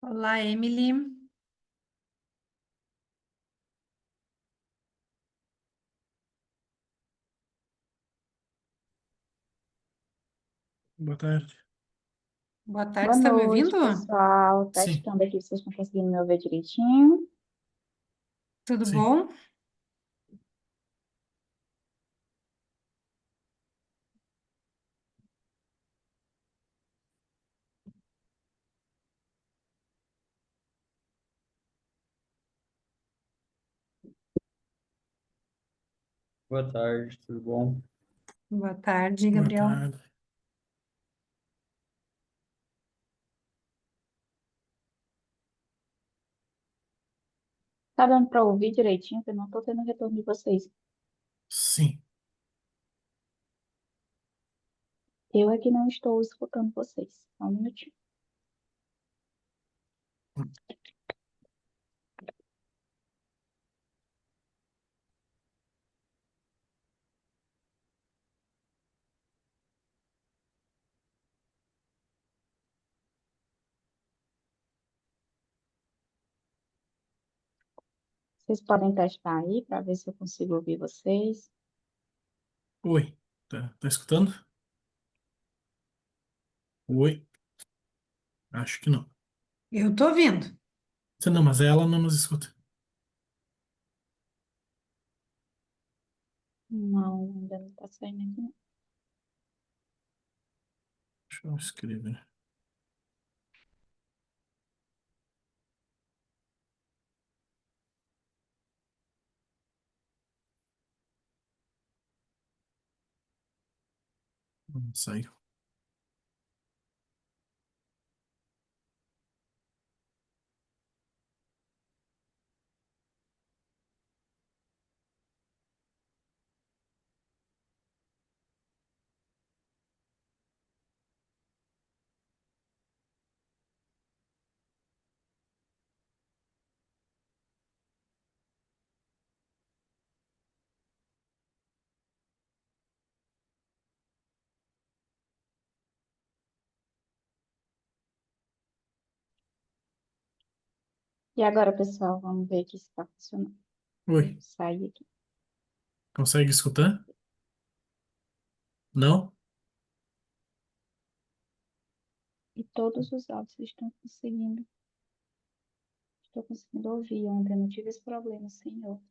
Olá, Emily. Boa tarde. Boa tarde, Boa você está me ouvindo? noite, pessoal. Sim, Testando aqui se vocês estão conseguindo me ouvir direitinho. Tudo sim. bom? Boa tarde, tudo bom? Boa tarde, Boa Gabriel. tarde. Tá dando para ouvir direitinho? Que eu não estou tendo retorno de vocês. Sim. Eu é que não estou escutando vocês. Só um minutinho. Vocês podem testar aí para ver se eu consigo ouvir vocês. Oi. Tá escutando? Oi. Acho que não. Eu tô ouvindo. Não, mas ela não nos escuta. Não, ainda não está saindo aqui, não. Deixa eu escrever. Saiu. E agora, pessoal, vamos ver aqui se está funcionando. Oi. Vou sair aqui. Consegue escutar? Não? E todos os áudios estão conseguindo. Estou conseguindo ouvir. Ontem eu não tive esse problema, senhor.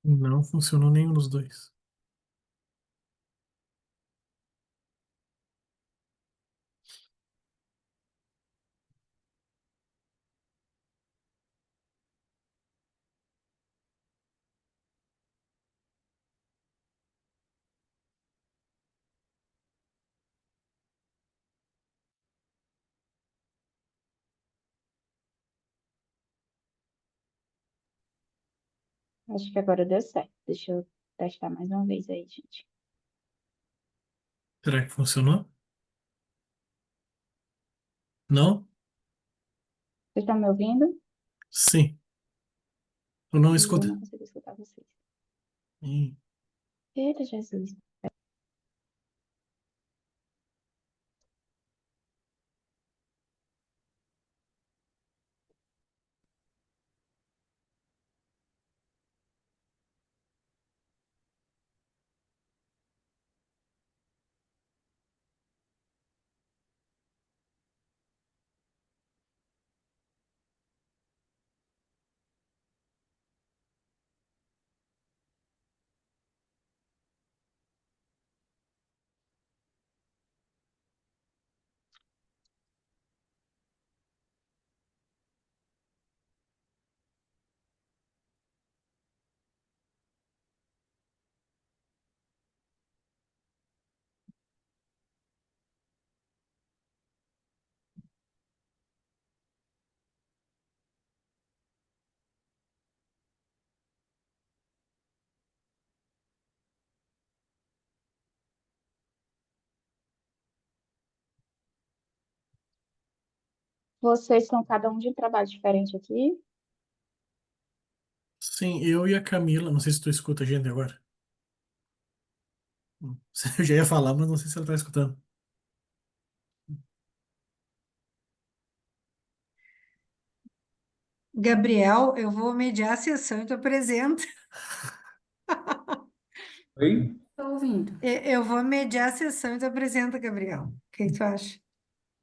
Não funcionou nenhum dos dois. Acho que agora deu certo. Deixa eu testar mais uma vez aí, gente. Será que funcionou? Não? Vocês estão me ouvindo? Sim. Eu não E eu escuta. não consigo escutar vocês. Ih, Eita, Jesus. Vocês são cada um de um trabalho diferente aqui? Sim, eu e a Camila. Não sei se tu escuta a gente agora. Eu já ia falar, mas não sei se ela tá escutando. Gabriel, eu vou mediar a sessão e tu apresenta. Oi? Estou ouvindo. Eu vou mediar a sessão e tu apresenta, Gabriel. O que que tu acha?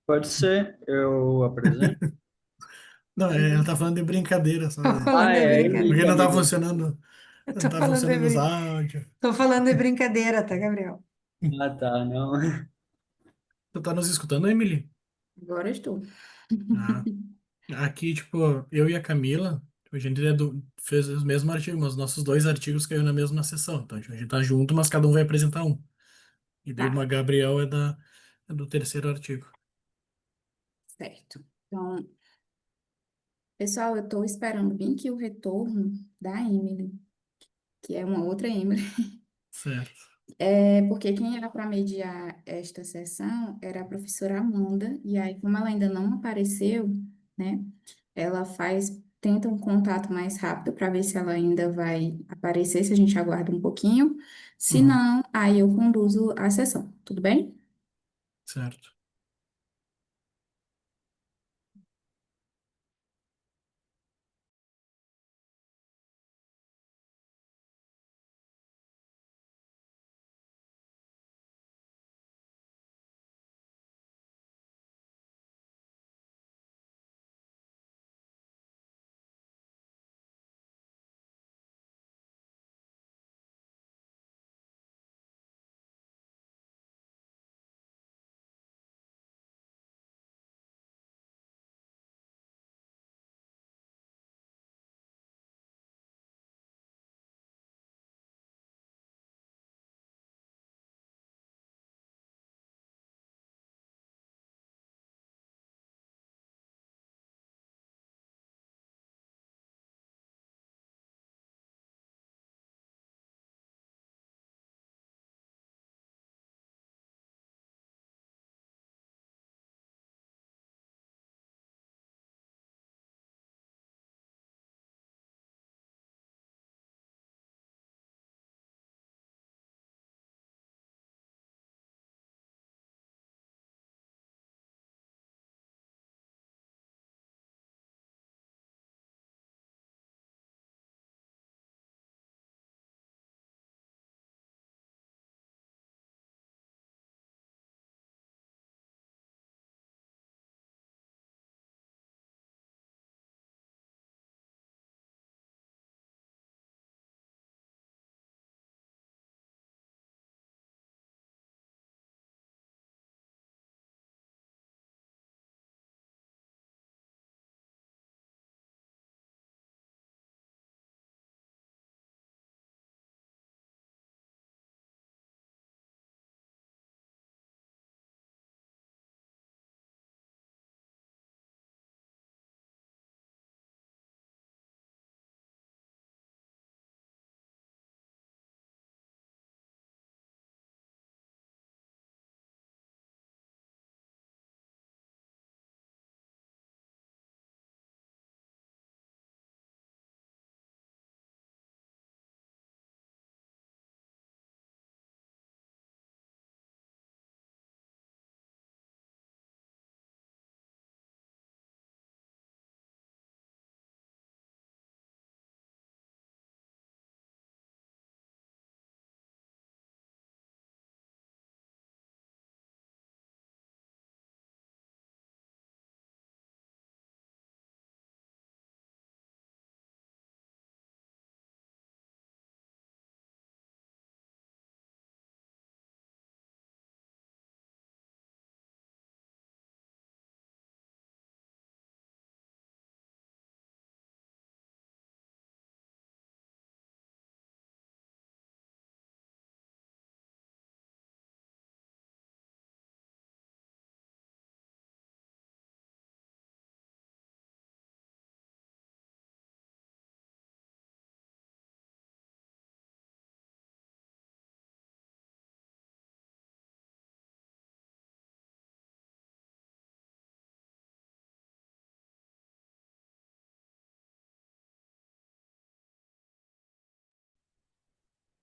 Pode ser, eu apresento? Não, ela tá falando de brincadeira, só. Tô falando Ah, de é, brincadeira. Porque não tá brincadeira. funcionando. Eu Não tô tá falando de funcionando os brin... áudios. Tô falando de brincadeira, tá, Gabriel? Ah, tá, não. Tu tá nos escutando, Emily? Agora estou. Ah. Aqui, tipo, eu e a Camila, a gente fez os mesmos artigos, mas nossos dois artigos caíram na mesma sessão. Então, a gente tá junto, mas cada um vai apresentar um. E daí Tá, uma Gabriel é do terceiro artigo. certo. Então, pessoal, eu estou esperando bem que o retorno da Emily, que é uma outra Emily, Certo, porque quem era para mediar esta sessão era a professora Amanda, e aí, como ela ainda não apareceu, né, ela tenta um contato mais rápido para ver se ela ainda vai aparecer, se a gente aguarda um pouquinho. Se uhum, não, aí eu conduzo a sessão, tudo bem? certo.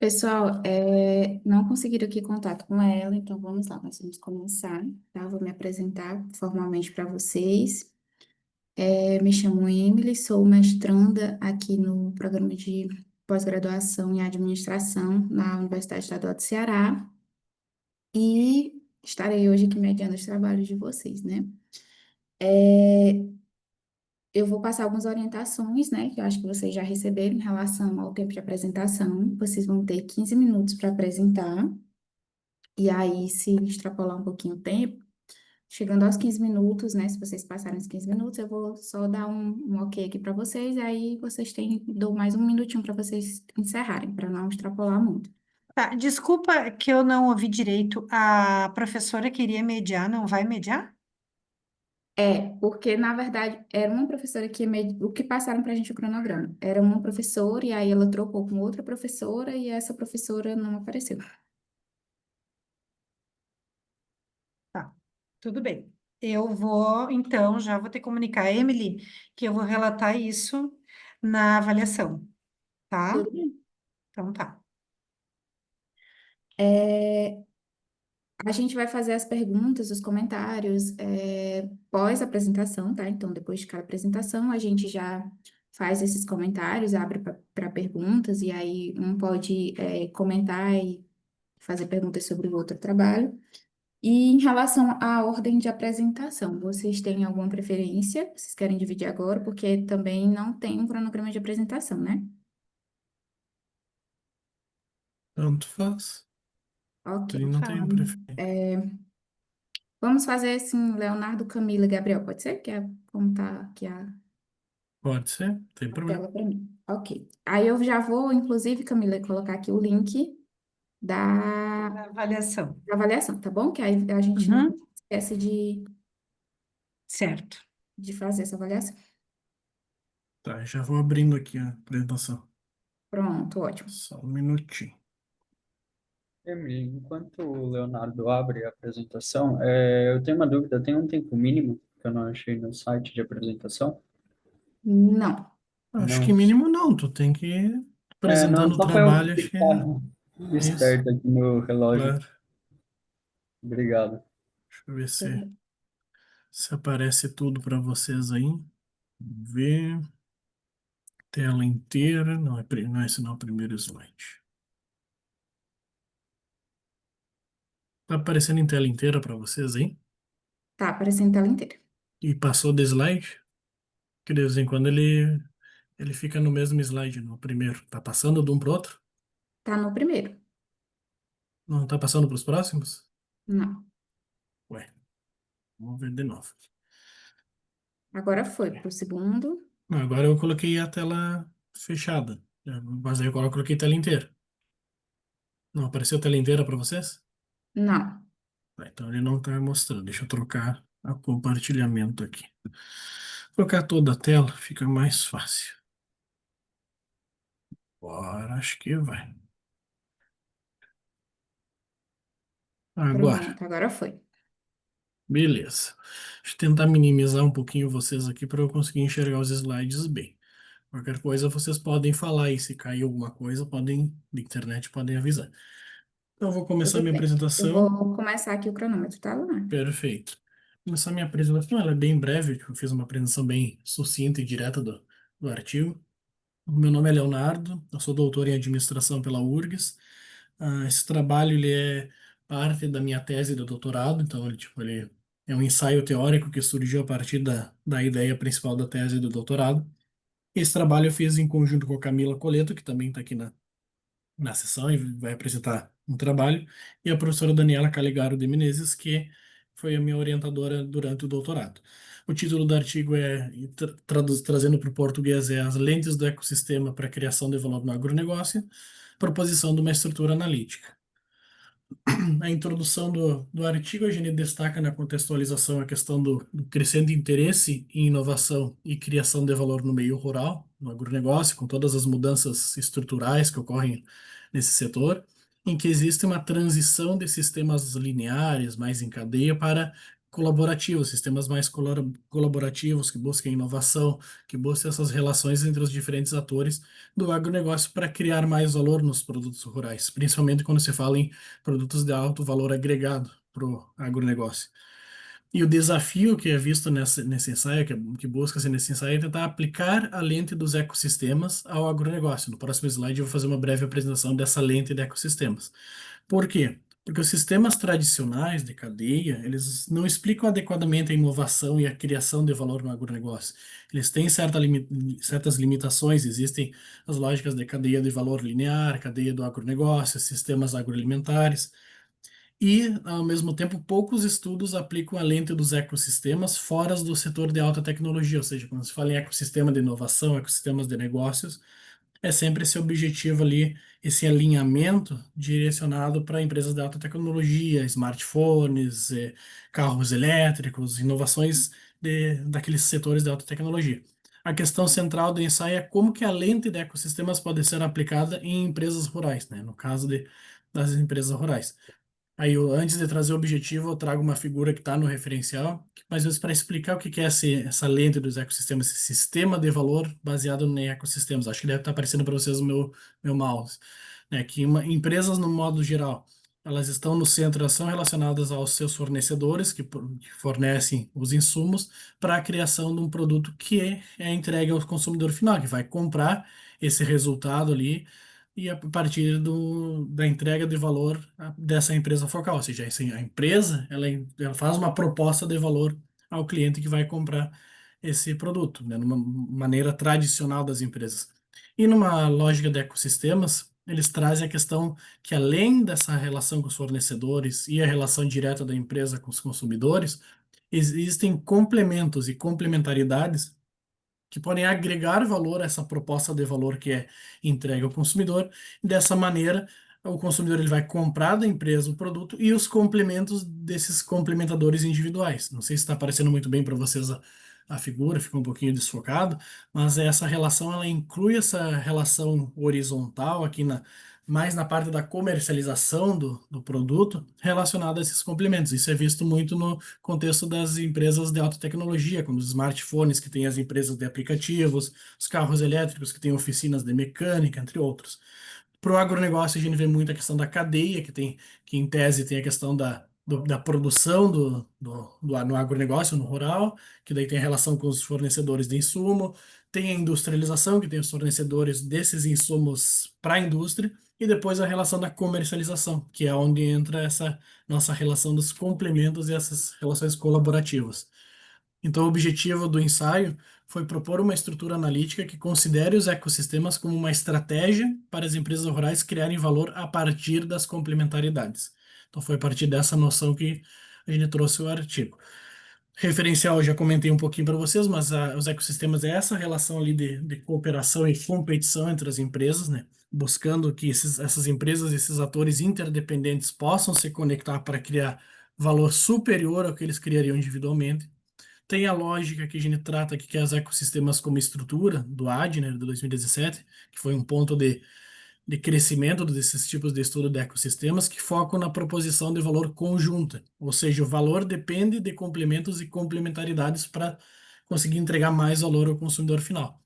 Pessoal, não conseguiram aqui contato com ela, então vamos lá, nós vamos começar, tá? Vou me apresentar formalmente para vocês. Me chamo Emily, sou mestranda aqui no programa de pós-graduação em administração na Universidade Estadual do Ceará e estarei hoje aqui mediando os trabalhos de vocês, né? Eu vou passar algumas orientações, né, que eu acho que vocês já receberam em relação ao tempo de apresentação. Vocês vão ter 15 minutos para apresentar, e aí, se extrapolar um pouquinho o tempo, chegando aos 15 minutos, né, se vocês passarem os 15 minutos, eu vou só dar um ok aqui para vocês, aí vocês dou mais um minutinho para vocês encerrarem, para não extrapolar muito. Tá, desculpa que eu não ouvi direito. A professora queria mediar, não vai mediar? Porque, na verdade, era uma professora o que passaram para a gente o cronograma. Era uma professora, e aí ela trocou com outra professora, e essa professora não apareceu. Tá, tudo bem. Eu vou, então, já vou ter que comunicar a Emily que eu vou relatar isso na avaliação, tá? Tudo bem. Então tá. É, a gente vai fazer as perguntas, os comentários, pós-apresentação, tá? Então, depois de cada apresentação, a gente já faz esses comentários, abre para perguntas, e aí um pode comentar e fazer perguntas sobre o outro trabalho. E em relação à ordem de apresentação, vocês têm alguma preferência? Vocês querem dividir agora? Porque também não tem um cronograma de apresentação, né? Tanto faz. Ok. Tem, não tenho preferência. Vamos fazer assim, Leonardo, Camila e Gabriel, pode ser? Que é como tá aqui Pode ser, não tem a problema. tela para mim. Ok. Aí eu já vou, inclusive, Camila, colocar aqui o link da, A avaliação. da avaliação, tá bom? Que aí a gente não Uhum, esquece certo. de fazer essa avaliação. Tá, já vou abrindo aqui a apresentação. Pronto, ótimo. Só um minutinho. Emily, enquanto o Leonardo abre a apresentação, eu tenho uma dúvida. Tem um tempo mínimo que eu não achei no site de apresentação? Não. Acho que Não. mínimo não, tu tem que ir Não, apresentando o só para eu trabalho, acho que ficar é isso. esperto aqui no relógio. Claro. Obrigado. Deixa eu ver Tudo se, bem. se aparece tudo para vocês aí. Vamos ver. Tela inteira. Não, não é esse não, é o primeiro slide. Tá aparecendo em tela inteira para vocês aí? Tá aparecendo a tela inteira. E passou do slide? Que de vez em quando ele fica no mesmo slide, no primeiro. Tá passando de um pro outro? Tá no primeiro. Não tá passando para os próximos? Não. Ué, vamos ver de novo. Agora foi pro segundo. Não, agora eu coloquei a tela fechada. Mas aí agora eu coloquei tela inteira. Não apareceu tela inteira para vocês? Não. Então ele não está mostrando. Deixa eu trocar o compartilhamento aqui. Trocar toda a tela fica mais fácil. Agora acho que vai. Agora, Pronto, agora foi. beleza. Deixa eu tentar minimizar um pouquinho vocês aqui para eu conseguir enxergar os slides bem. Qualquer coisa vocês podem falar aí. Se cair alguma coisa, podem, na internet, podem avisar. Então eu vou começar Tudo minha bem. Eu apresentação. vou começar aqui o cronômetro, tá, Luana? Perfeito. Começar minha apresentação, ela é bem breve, eu fiz uma apresentação bem sucinta e direta do artigo. O meu nome é Leonardo, eu sou doutor em administração pela URGS. Esse trabalho ele é parte da minha tese de doutorado, então ele é um ensaio teórico que surgiu a partir da ideia principal da tese do doutorado. Esse trabalho eu fiz em conjunto com a Camila Coleto, que também está aqui na sessão e vai apresentar um trabalho, e a professora Daniela Calegaro de Menezes, que foi a minha orientadora durante o doutorado. O título do artigo e trazendo para o português, é As lentes do ecossistema para a criação de valor no agronegócio, proposição de uma estrutura analítica. A introdução do artigo, a gente destaca na contextualização a questão do crescente interesse em inovação e criação de valor no meio rural, no agronegócio, com todas as mudanças estruturais que ocorrem nesse setor, em que existe uma transição de sistemas lineares, mais em cadeia, para colaborativos, sistemas mais colaborativos, que busquem inovação, que busquem essas relações entre os diferentes atores do agronegócio para criar mais valor nos produtos rurais, principalmente quando se fala em produtos de alto valor agregado para o agronegócio. E o desafio que é visto nesse ensaio, que busca-se nesse ensaio, é tentar aplicar a lente dos ecossistemas ao agronegócio. No próximo slide eu vou fazer uma breve apresentação dessa lente de ecossistemas. Por quê? Porque os sistemas tradicionais de cadeia, eles não explicam adequadamente a inovação e a criação de valor no agronegócio. Eles têm certas limitações, existem as lógicas de cadeia de valor linear, cadeia do agronegócio, sistemas agroalimentares. E, ao mesmo tempo, poucos estudos aplicam a lente dos ecossistemas fora do setor de alta tecnologia, ou seja, quando se fala em ecossistema de inovação, ecossistemas de negócios, é sempre esse objetivo ali, esse alinhamento direcionado para empresas de alta tecnologia, smartphones, carros elétricos, inovações daqueles setores de alta tecnologia. A questão central do ensaio é como que a lente de ecossistemas pode ser aplicada em empresas rurais, né? No caso das empresas rurais. Aí, antes de trazer o objetivo, eu trago uma figura que está no referencial, mas para explicar o que que é essa lente dos ecossistemas, esse sistema de valor baseado em ecossistemas. Acho que deve estar aparecendo para vocês o meu mouse. Né? Que empresas, no modo geral, elas estão no centro, elas são relacionadas aos seus fornecedores, que fornecem os insumos para a criação de um produto que é entregue ao consumidor final, que vai comprar esse resultado ali e a partir da entrega de valor dessa empresa focal. Ou seja, assim, a empresa ela faz uma proposta de valor ao cliente que vai comprar esse produto, né, numa maneira tradicional das empresas. E numa lógica de ecossistemas, eles trazem a questão que, além dessa relação com os fornecedores e a relação direta da empresa com os consumidores, existem complementos e complementaridades que podem agregar valor a essa proposta de valor que é entregue ao consumidor. Dessa maneira, o consumidor ele vai comprar da empresa o produto e os complementos desses complementadores individuais. Não sei se está aparecendo muito bem para vocês a figura, ficou um pouquinho desfocado, mas essa relação ela inclui essa relação horizontal aqui mais na parte da comercialização do produto relacionada a esses complementos. Isso é visto muito no contexto das empresas de alta tecnologia, como os smartphones, que têm as empresas de aplicativos, os carros elétricos, que têm oficinas de mecânica, entre outros. Para o agronegócio, a gente vê muito a questão da cadeia, que em tese tem a questão da produção no agronegócio, no rural, que daí tem a relação com os fornecedores de insumo, tem a industrialização, que tem os fornecedores desses insumos para a indústria, e depois a relação da comercialização, que é onde entra essa nossa relação dos complementos e essas relações colaborativas. Então, o objetivo do ensaio foi propor uma estrutura analítica que considere os ecossistemas como uma estratégia para as empresas rurais criarem valor a partir das complementaridades. Então, foi a partir dessa noção que a gente trouxe o artigo. Referencial, eu já comentei um pouquinho para vocês, mas os ecossistemas é essa relação ali de cooperação e competição entre as empresas, né? Buscando que essas empresas, esses atores interdependentes possam se conectar para criar valor superior ao que eles criariam individualmente. Tem a lógica que a gente trata aqui, que é os ecossistemas como estrutura, do Adner, de 2017, que foi um ponto de crescimento desses tipos de estudo de ecossistemas, que focam na proposição de valor conjunta. Ou seja, o valor depende de complementos e complementaridades para conseguir entregar mais valor ao consumidor final.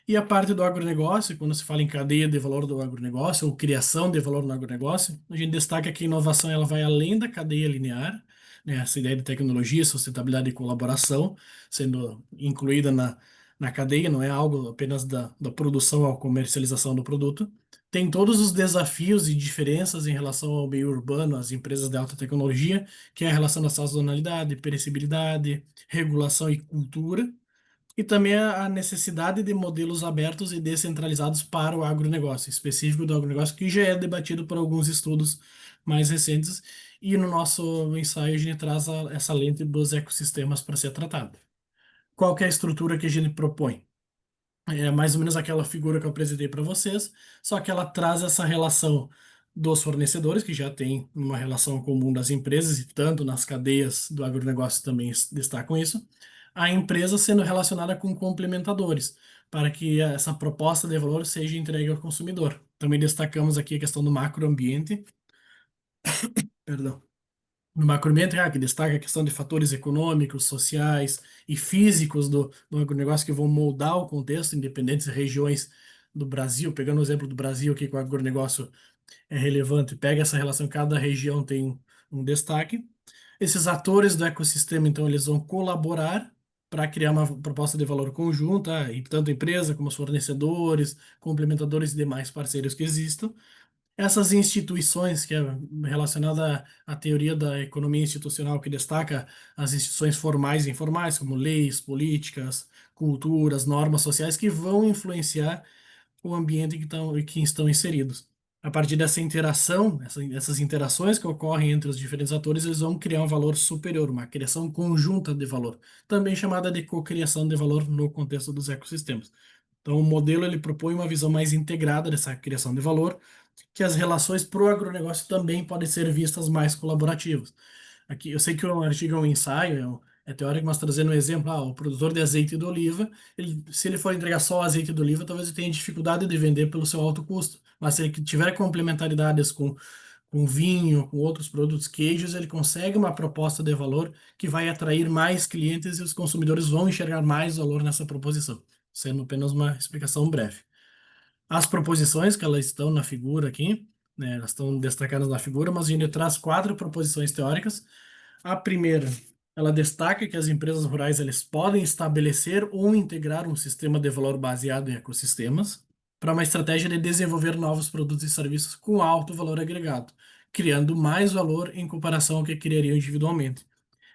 E a parte do agronegócio, quando se fala em cadeia de valor do agronegócio, ou criação de valor no agronegócio, a gente destaca que a inovação ela vai além da cadeia linear, né, essa ideia de tecnologia, sustentabilidade e colaboração, sendo incluída na cadeia, não é algo apenas da produção à comercialização do produto. Tem todos os desafios e diferenças em relação ao meio urbano, às empresas de alta tecnologia, que é a relação da sazonalidade, perecibilidade, regulação e cultura, e também a necessidade de modelos abertos e descentralizados para o agronegócio, específico do agronegócio, que já é debatido por alguns estudos mais recentes, e no nosso ensaio a gente traz essa lente dos ecossistemas para ser tratada. Qual que é a estrutura que a gente propõe? É mais ou menos aquela figura que eu apresentei para vocês, só que ela traz essa relação dos fornecedores, que já tem uma relação comum das empresas, e tanto nas cadeias do agronegócio também destacam isso, a empresa sendo relacionada com complementadores, para que essa proposta de valor seja entregue ao consumidor. Também destacamos aqui a questão do macroambiente, perdão, No macroambiente, que destaca a questão de fatores econômicos, sociais e físicos do agronegócio que vão moldar o contexto em diferentes regiões do Brasil. Pegando o exemplo do Brasil aqui, que o agronegócio é relevante, pega essa relação, cada região tem um destaque. Esses atores do ecossistema, então, eles vão colaborar para criar uma proposta de valor conjunta, e tanto a empresa como os fornecedores, complementadores e demais parceiros que existam. Essas instituições, que é relacionada à teoria da economia institucional, que destaca as instituições formais e informais, como leis, políticas, culturas, normas sociais, que vão influenciar o ambiente que estão inseridos. A partir dessa interação, essas interações que ocorrem entre os diferentes atores, eles vão criar um valor superior, uma criação conjunta de valor, também chamada de cocriação de valor no contexto dos ecossistemas. Então, o modelo ele propõe uma visão mais integrada dessa criação de valor, que as relações para o agronegócio também podem ser vistas mais colaborativas. Aqui, eu sei que o artigo é um ensaio, é teórico, mas trazendo um exemplo, o produtor de azeite de oliva, se ele for entregar só o azeite de oliva, talvez ele tenha dificuldade de vender pelo seu alto custo. Mas se ele tiver complementaridades com vinho, com outros produtos, queijos, ele consegue uma proposta de valor que vai atrair mais clientes e os consumidores vão enxergar mais valor nessa proposição, sendo apenas uma explicação breve. As proposições que elas estão na figura aqui, né, elas estão destacadas na figura, mas a gente traz 4 proposições teóricas. A primeira, ela destaca que as empresas rurais elas podem estabelecer ou integrar um sistema de valor baseado em ecossistemas para uma estratégia de desenvolver novos produtos e serviços com alto valor agregado, criando mais valor em comparação ao que criariam individualmente.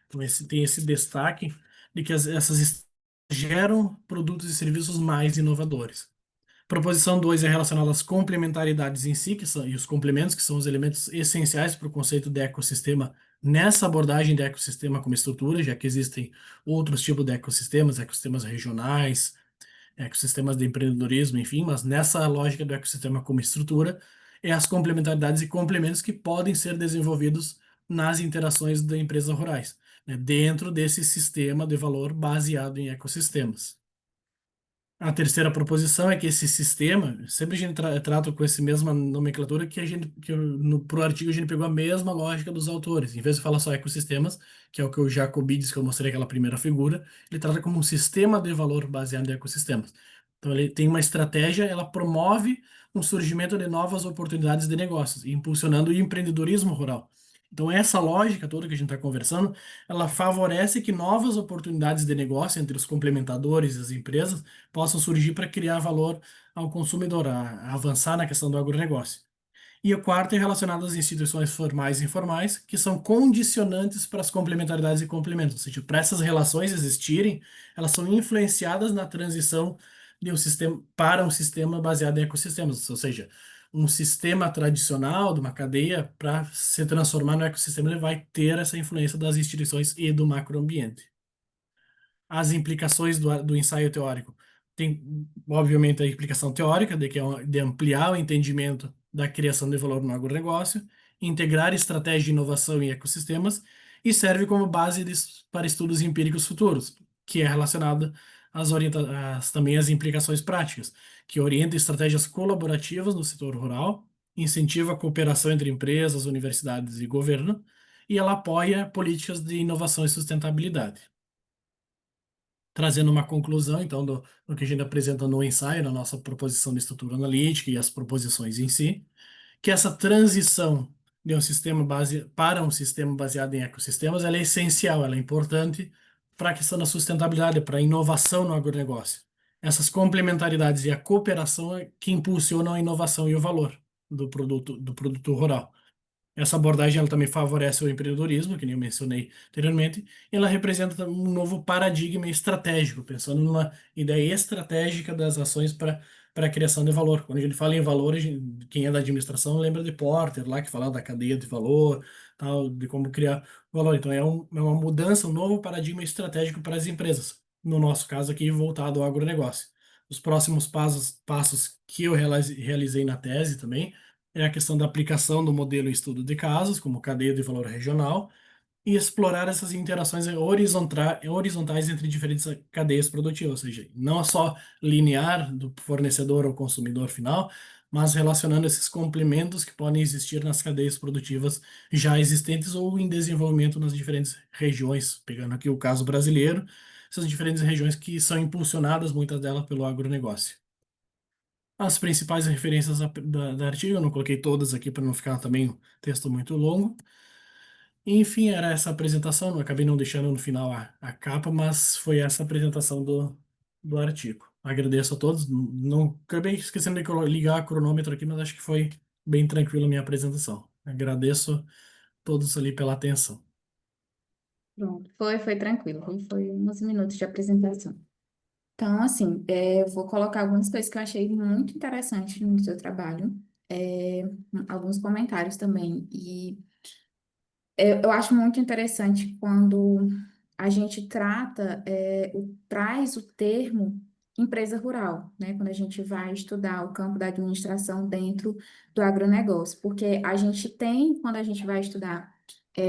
Então, tem esse destaque de que essas geram produtos e serviços mais inovadores. Proposição 2 é relacionada às complementaridades em si, e os complementos, que são os elementos essenciais para o conceito de ecossistema nessa abordagem de ecossistema como estrutura, já que existem outros tipos de ecossistemas, ecossistemas regionais, ecossistemas de empreendedorismo, enfim, mas nessa lógica do ecossistema como estrutura, é as complementaridades e complementos que podem ser desenvolvidos nas interações da empresa rurais, né, dentro desse sistema de valor baseado em ecossistemas. A terceira proposição é que esse sistema, sempre a gente trata com essa mesma nomenclatura que a gente, pro artigo a gente pegou a mesma lógica dos autores. Em vez de falar só ecossistemas, que é o que o Jacobides, que eu mostrei aquela primeira figura, ele trata como um sistema de valor baseado em ecossistemas. Então ele tem uma estratégia, ela promove um surgimento de novas oportunidades de negócios, impulsionando o empreendedorismo rural. Então essa lógica toda que a gente está conversando, ela favorece que novas oportunidades de negócio entre os complementadores e as empresas possam surgir para criar valor ao consumidor, a avançar na questão do agronegócio. E o quarto é relacionado às instituições formais e informais, que são condicionantes para as complementaridades e complementos, ou seja, para essas relações existirem, elas são influenciadas na transição de um sistema para um sistema baseado em ecossistemas, ou seja, um sistema tradicional de uma cadeia para se transformar no ecossistema, ele vai ter essa influência das instituições e do macroambiente. As implicações do ensaio teórico. Tem, obviamente, a implicação teórica de que é de ampliar o entendimento da criação de valor no agronegócio, integrar estratégia de inovação em ecossistemas e serve como base para estudos empíricos futuros, que é relacionado também às implicações práticas, que orienta estratégias colaborativas no setor rural, incentiva a cooperação entre empresas, universidades e governo, e ela apoia políticas de inovação e sustentabilidade. Trazendo uma conclusão, então, do que a gente apresenta no ensaio, na nossa proposição de estrutura analítica e as proposições em si, que essa transição de um sistema para um sistema baseado em ecossistemas, ela é essencial, ela é importante para a questão da sustentabilidade, para a inovação no agronegócio. Essas complementaridades e a cooperação é que impulsionam a inovação e o valor do produto rural. Essa abordagem ela também favorece o empreendedorismo, que nem eu mencionei anteriormente, e ela representa um novo paradigma estratégico, pensando numa ideia estratégica das ações para a criação de valor. Quando a gente fala em valor, quem é da administração lembra de Porter, lá que fala da cadeia de valor, tal, de como criar valor. Então é uma mudança, um novo paradigma estratégico para as empresas. No nosso caso aqui, voltado ao agronegócio. Os próximos passos que eu realizei na tese também é a questão da aplicação do modelo em estudo de casos, como cadeia de valor regional, e explorar essas interações horizontais entre diferentes cadeias produtivas, ou seja, não só linear do fornecedor ao consumidor final, mas relacionando esses complementos que podem existir nas cadeias produtivas já existentes ou em desenvolvimento nas diferentes regiões, pegando aqui o caso brasileiro, essas diferentes regiões que são impulsionadas, muitas delas pelo agronegócio. As principais referências da artigo, eu não coloquei todas aqui para não ficar também um texto muito longo. Enfim, era essa apresentação, eu acabei não deixando no final a capa, mas foi essa apresentação do artigo. Agradeço a todos, não acabei esquecendo de ligar o cronômetro aqui, mas acho que foi bem tranquilo a minha apresentação. Agradeço a todos ali pela atenção. Pronto, foi tranquilo, foi uns minutos de apresentação. Então, assim, eu vou colocar algumas coisas que eu achei muito interessantes no seu trabalho, é, alguns comentários também. E eu acho muito interessante quando a gente traz o termo empresa rural, né? Quando a gente vai estudar o campo da administração dentro do agronegócio, porque a gente tem, quando a gente vai estudar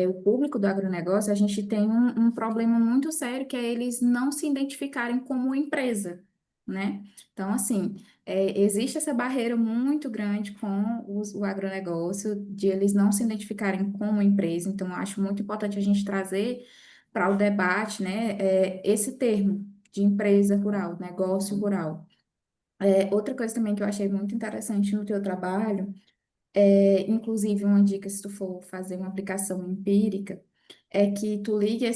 o público do agronegócio, a gente tem um problema muito sério que é eles não se identificarem como empresa, né? Então, assim, existe essa barreira muito grande com o agronegócio, de eles não se identificarem como empresa. Então, eu acho muito importante a gente trazer para o debate, né, esse termo de empresa rural, negócio rural. Outra coisa também que eu achei muito interessante no teu trabalho, inclusive uma dica se tu for fazer uma aplicação empírica, é que tu ligue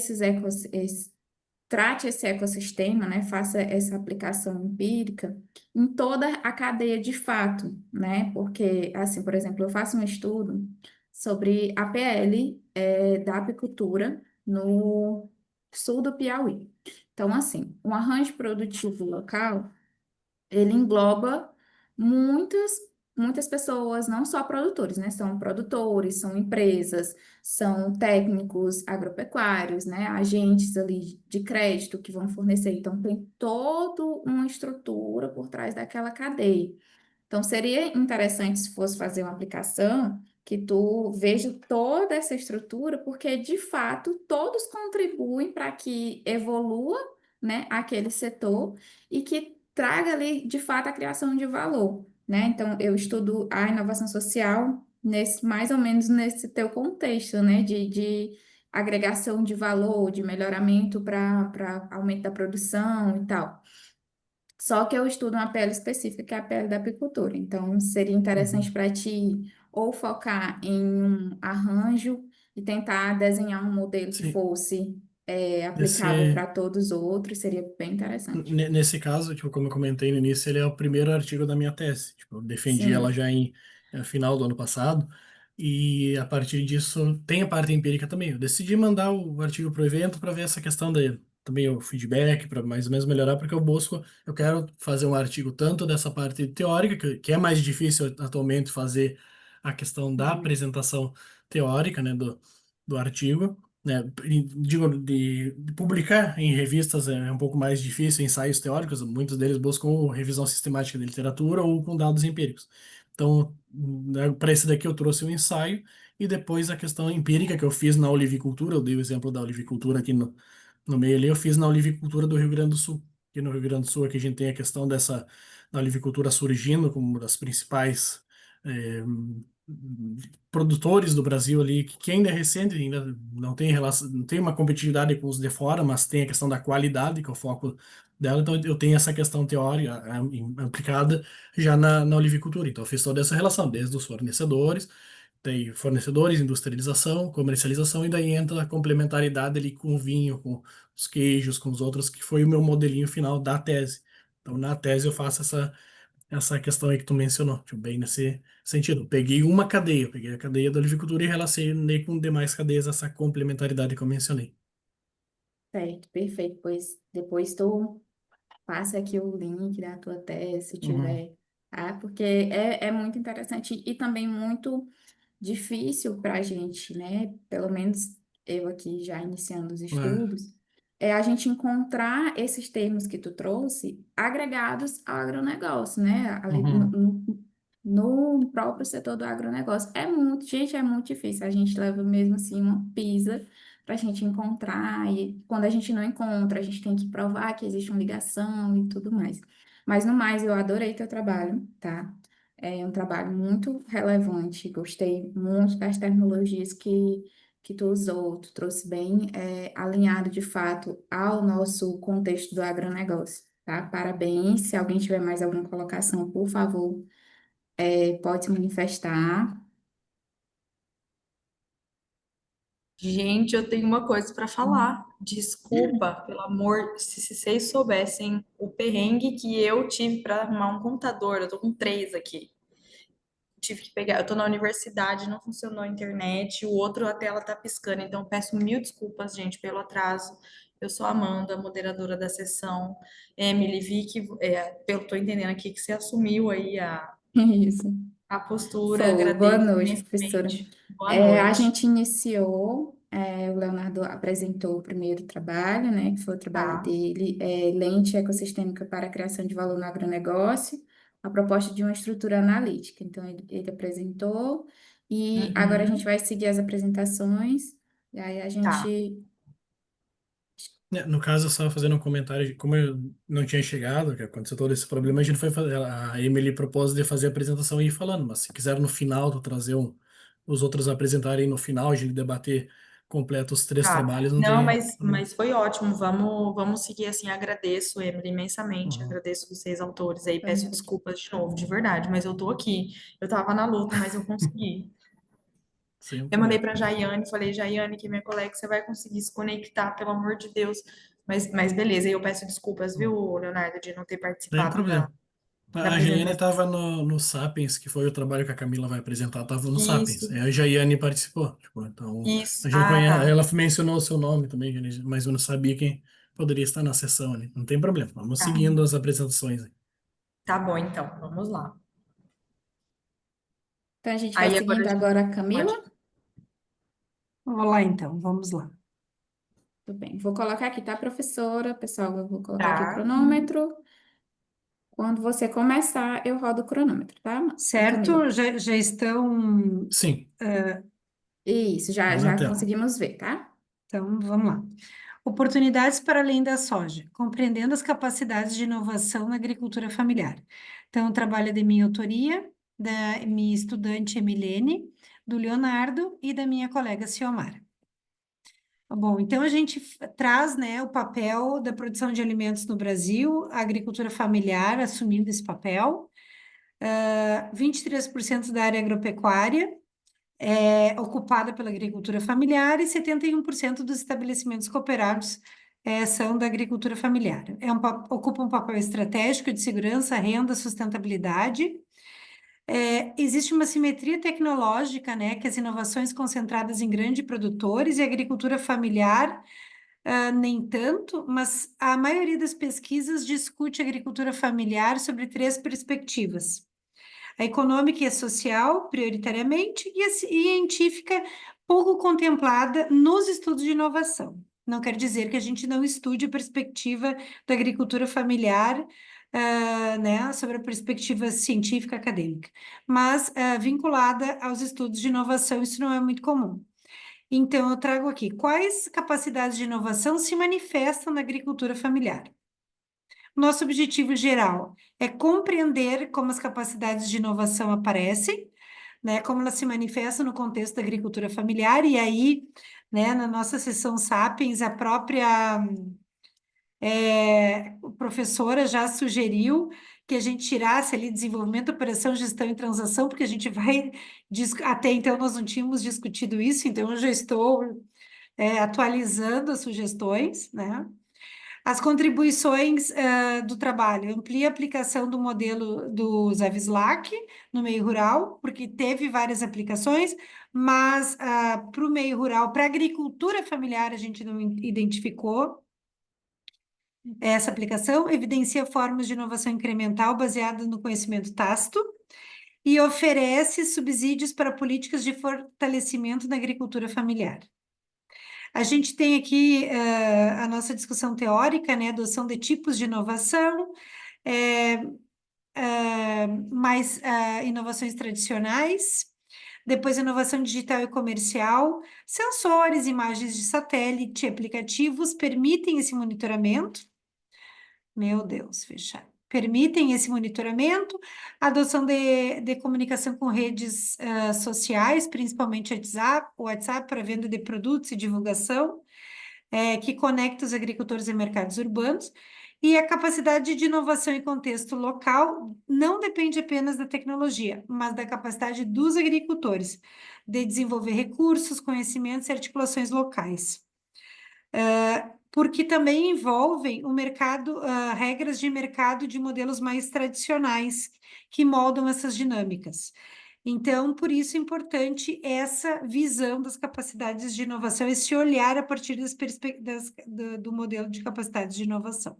trate esse ecossistema, né, faça essa aplicação empírica em toda a cadeia de fato, né, porque, assim, por exemplo, eu faço um estudo sobre a PL, da apicultura no sul do Piauí. Então, assim, um arranjo produtivo local ele engloba muitas, muitas pessoas, não só produtores, né? São produtores, são empresas, são técnicos agropecuários, né? Agentes ali de crédito que vão fornecer. Então, tem toda uma estrutura por trás daquela cadeia. Então, seria interessante se fosse fazer uma aplicação que tu veja toda essa estrutura, porque de fato todos contribuem para que evolua, né, aquele setor e que traga ali de fato a criação de valor, né? Então, eu estudo a inovação social nesse mais ou menos nesse teu contexto, né, de agregação de valor, de melhoramento para aumento da produção e tal. Só que eu estudo uma pele específica, que é a pele da apicultura. Então, seria interessante Uhum. para ti ou focar em um arranjo e tentar desenhar um modelo que Sim, fosse aplicável esse, para todos os outros, seria bem interessante. Nesse caso, tipo, como eu comentei no início, ele é o primeiro artigo da minha tese. Tipo, eu defendi ela Sim, já em final do ano passado, e a partir disso tem a parte empírica também. Eu decidi mandar o artigo para o evento para ver essa questão dele. Também o feedback, para mais ou menos melhorar, porque eu quero fazer um artigo tanto dessa parte teórica, que é mais difícil atualmente fazer a questão da sim, apresentação teórica, né, do artigo, né? Digo, de publicar em revistas é um pouco mais difícil, ensaios teóricos, muitos deles buscam revisão sistemática de literatura ou com dados empíricos. Então, né, para esse daqui eu trouxe um ensaio e depois a questão empírica que eu fiz na olivicultura, eu dei o exemplo da olivicultura aqui no meio ali, eu fiz na olivicultura do Rio Grande do Sul. Aqui no Rio Grande do Sul aqui a gente tem a questão da olivicultura surgindo como uma das principais eh, produtores do Brasil ali, que ainda é recente, ainda não tem relação, não tem uma competitividade com os de fora, mas tem a questão da qualidade, que é o foco dela. Então eu tenho essa questão teórica aplicada já na olivicultura. Então eu fiz toda essa relação, desde os fornecedores, tem fornecedores, industrialização, comercialização, e daí entra a complementaridade ali com o vinho, com os queijos, com os outros, que foi o meu modelinho final da tese. Então, na tese, eu faço essa questão aí que tu mencionou, tipo, bem nesse sentido. Peguei uma cadeia, eu peguei a cadeia da olivicultura e relacionei com demais cadeias essa complementaridade que eu mencionei. certo, perfeito. Pois depois tu passa aqui o link da tua tese, se Uhum. tiver. Porque é muito interessante e também muito difícil para a gente, né? Pelo menos eu aqui já iniciando os É. estudos, é a gente encontrar esses termos que tu trouxe agregados ao agronegócio, né? Ali Uhum. no próprio setor do agronegócio. Gente, é muito difícil. A gente leva mesmo assim uma pisa para a gente encontrar, e quando a gente não encontra, a gente tem que provar que existe uma ligação e tudo mais. Mas no mais, eu adorei teu trabalho, tá? É um trabalho muito relevante. Gostei muito das terminologias que tu usou. Tu trouxe bem alinhado, de fato, ao nosso contexto do agronegócio, tá? Parabéns. Se alguém tiver mais alguma colocação, por favor, pode se manifestar. Gente, eu tenho uma coisa para falar. Desculpa, pelo amor, se vocês soubessem o perrengue que eu tive para arrumar um computador, eu tô com três aqui. Tive que pegar, eu tô na universidade, não funcionou a internet, o outro a tela tá piscando, então peço mil desculpas, gente, pelo atraso. Eu sou a Amanda, moderadora da sessão. Emily, vi que, pelo que tô entendendo aqui, que você assumiu aí Isso. a postura, Foi. Boa agradeço noite, professora. imensamente. Boa A noite. gente iniciou, o Leonardo apresentou o primeiro trabalho, né, que foi o trabalho Tá. dele, Lente Ecossistêmica para a Criação de Valor no Agronegócio, a proposta de uma estrutura analítica. Então, ele apresentou, e agora a gente Uhum. vai seguir as apresentações, e aí a Tá. gente... No caso, eu estava fazendo um comentário de como eu não tinha chegado, que aconteceu todo esse problema, a gente foi fazer, a Emily propôs de fazer a apresentação e ir falando, mas se quiser no final tu trazer os outros apresentarem no final, a gente debater completo os três Tá. trabalhos, não Não, tem mas, problema. mas foi ótimo. Vamos seguir assim. Agradeço, Emily, imensamente. Uhum. Agradeço vocês, autores aí. Peço Perfeito. desculpas de novo, de verdade, mas eu tô aqui. Eu tava na luta, mas eu consegui. Sem Eu mandei problema. pra Jaiane, falei, Jaiane, que é minha colega, você vai conseguir se conectar, pelo amor de Deus. Mas beleza, e eu peço desculpas, Uhum. viu, Leonardo, de não ter Sem participado problema. da A Jaiane apresentação. estava no Sapiens, que foi o trabalho que a Camila vai apresentar, estava no Isso, Sapiens. Aí a Jaiane participou. Tipo, então, isso. a gente Ah, conhece, tá. ela mencionou o seu nome também, mas eu não sabia quem poderia estar na sessão ali. Não tem problema, vamos Tá. seguindo as apresentações. Tá bom, então. Vamos lá. Então, a gente vai Aí agora a seguindo gente agora a Camila. pode. Vamos lá, então, vamos lá. Tudo bem. Vou colocar aqui, tá, professora? Pessoal, eu vou colocar aqui o Tá. cronômetro. Quando você começar, eu rodo o cronômetro, tá, Camila? Certo? Já estão. Sim, Isso, já, tá na já tela. conseguimos ver, tá? Então, vamos lá. Oportunidades para além da soja, compreendendo as capacidades de inovação na agricultura familiar. Então, o trabalho é de minha autoria, da minha estudante Emilene, do Leonardo e da minha colega Ciomara. Bom, então a gente traz, né, o papel da produção de alimentos no Brasil, a agricultura familiar assumindo esse papel, 23% da área agropecuária é ocupada pela agricultura familiar e 71% dos estabelecimentos cooperados são da agricultura familiar. Ocupa um papel estratégico de segurança, renda, sustentabilidade. Existe uma simetria tecnológica, né, que as inovações concentradas em grandes produtores e a agricultura familiar, nem tanto, mas a maioria das pesquisas discute a agricultura familiar sobre três perspectivas: a econômica e a social, prioritariamente, e a científica, pouco contemplada nos estudos de inovação. Não quer dizer que a gente não estude a perspectiva da agricultura familiar, né, sobre a perspectiva científica acadêmica, mas vinculada aos estudos de inovação, isso não é muito comum. Então, eu trago aqui quais capacidades de inovação se manifestam na agricultura familiar. Nosso objetivo geral é compreender como as capacidades de inovação aparecem, né, como elas se manifestam no contexto da agricultura familiar, e aí, né, na nossa sessão Sapiens, a própria professora já sugeriu que a gente tirasse ali desenvolvimento, operação, gestão e transação, porque a gente vai, até então nós não tínhamos discutido isso, então eu já estou atualizando as sugestões, né? As contribuições do trabalho, amplia a aplicação do modelo do Zavislak no meio rural, porque teve várias aplicações, mas para o meio rural, para a agricultura familiar, a gente não identificou essa aplicação, evidencia formas de inovação incremental baseada no conhecimento tácito e oferece subsídios para políticas de fortalecimento da agricultura familiar. A gente tem aqui a nossa discussão teórica, né, adoção de tipos de inovação, mais inovações tradicionais, depois inovação digital e comercial, sensores, imagens de satélite, aplicativos permitem esse monitoramento. Meu Deus, fechar. permitem esse monitoramento, adoção de comunicação com redes sociais, principalmente WhatsApp para venda de produtos e divulgação, que conecta os agricultores e mercados urbanos, e a capacidade de inovação em contexto local não depende apenas da tecnologia, mas da capacidade dos agricultores de desenvolver recursos, conhecimentos e articulações locais. Porque também envolvem o mercado, regras de mercado de modelos mais tradicionais que moldam essas dinâmicas. Então, por isso é importante essa visão das capacidades de inovação, esse olhar a partir do modelo de capacidades de inovação.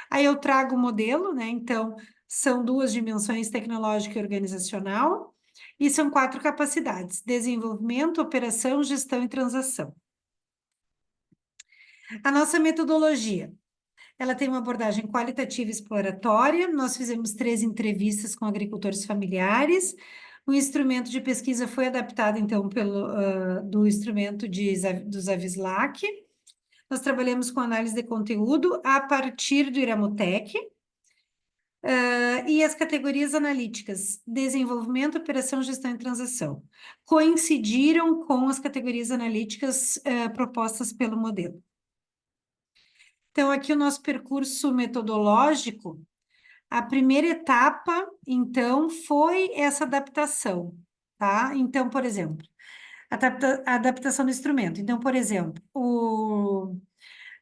Aí eu trago o modelo, né? Então, são 2 dimensões, tecnológica e organizacional, e são 4 capacidades: desenvolvimento, operação, gestão e transação. A nossa metodologia, ela tem uma abordagem qualitativa e exploratória. Nós fizemos 3 entrevistas com agricultores familiares. O instrumento de pesquisa foi adaptado, então, do instrumento dos Avislac. Nós trabalhamos com análise de conteúdo a partir do Iramutec. E as categorias analíticas, desenvolvimento, operação, gestão e transação, coincidiram com as categorias analíticas propostas pelo modelo. Então, aqui o nosso percurso metodológico, a primeira etapa, então, foi essa adaptação, tá? Então, por exemplo, a adaptação do instrumento. Então, por exemplo,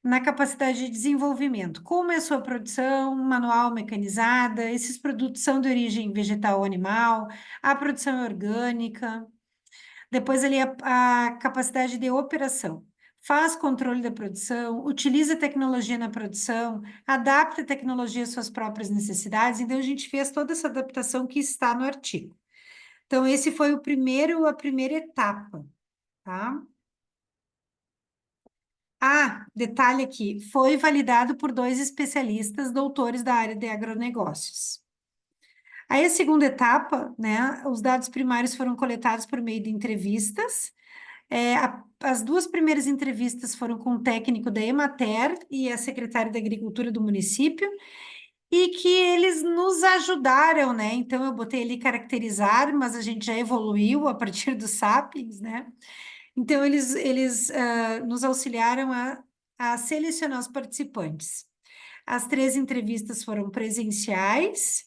na capacidade de desenvolvimento, como é a sua produção manual, mecanizada, esses produtos são de origem vegetal ou animal, a produção é orgânica. Depois ali a capacidade de operação. Faz controle da produção, utiliza tecnologia na produção, adapta a tecnologia às suas próprias necessidades. Então, a gente fez toda essa adaptação que está no artigo. Então, esse foi a primeira etapa, tá? Detalhe aqui, foi validado por 2 especialistas, doutores da área de agronegócios. Aí, a segunda etapa, né, os dados primários foram coletados por meio de entrevistas. As 2 primeiras entrevistas foram com o técnico da Emater e a secretária da Agricultura do município, e que eles nos ajudaram, né? Então, eu botei ali caracterizar, mas a gente já evoluiu a partir do Sapiens, né? Então, eles nos auxiliaram a selecionar os participantes. As 3 entrevistas foram presenciais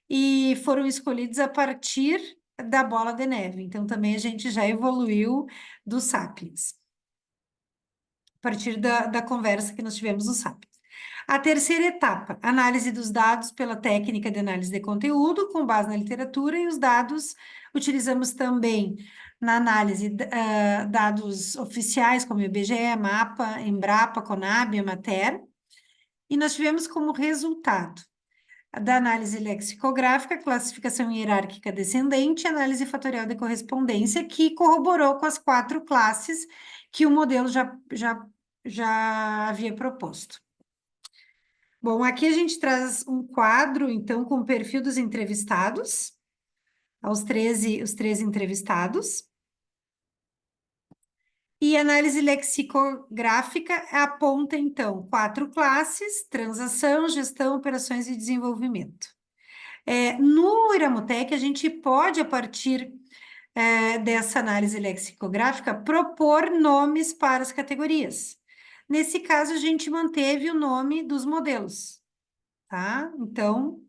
e foram escolhidos a partir da bola de neve. Então, também a gente já evoluiu do Sapiens, a partir da conversa que nós tivemos no Sapiens. A terceira etapa, análise dos dados pela técnica de análise de conteúdo, com base na literatura, e os dados utilizamos também na análise dados oficiais, como IBGE, MAPA, Embrapa, Conab, Emater, e nós tivemos como resultado da análise lexicográfica, classificação hierárquica descendente, análise fatorial de correspondência, que corroborou com as 4 classes que o modelo já havia proposto. Bom, aqui a gente traz um quadro, então, com o perfil dos entrevistados, os 13 entrevistados. E análise lexicográfica aponta, então, 4 classes: transação, gestão, operações e desenvolvimento. No Iramutec, a gente pode, a partir dessa análise lexicográfica, propor nomes para as categorias. Nesse caso, a gente manteve o nome dos modelos, tá? Então,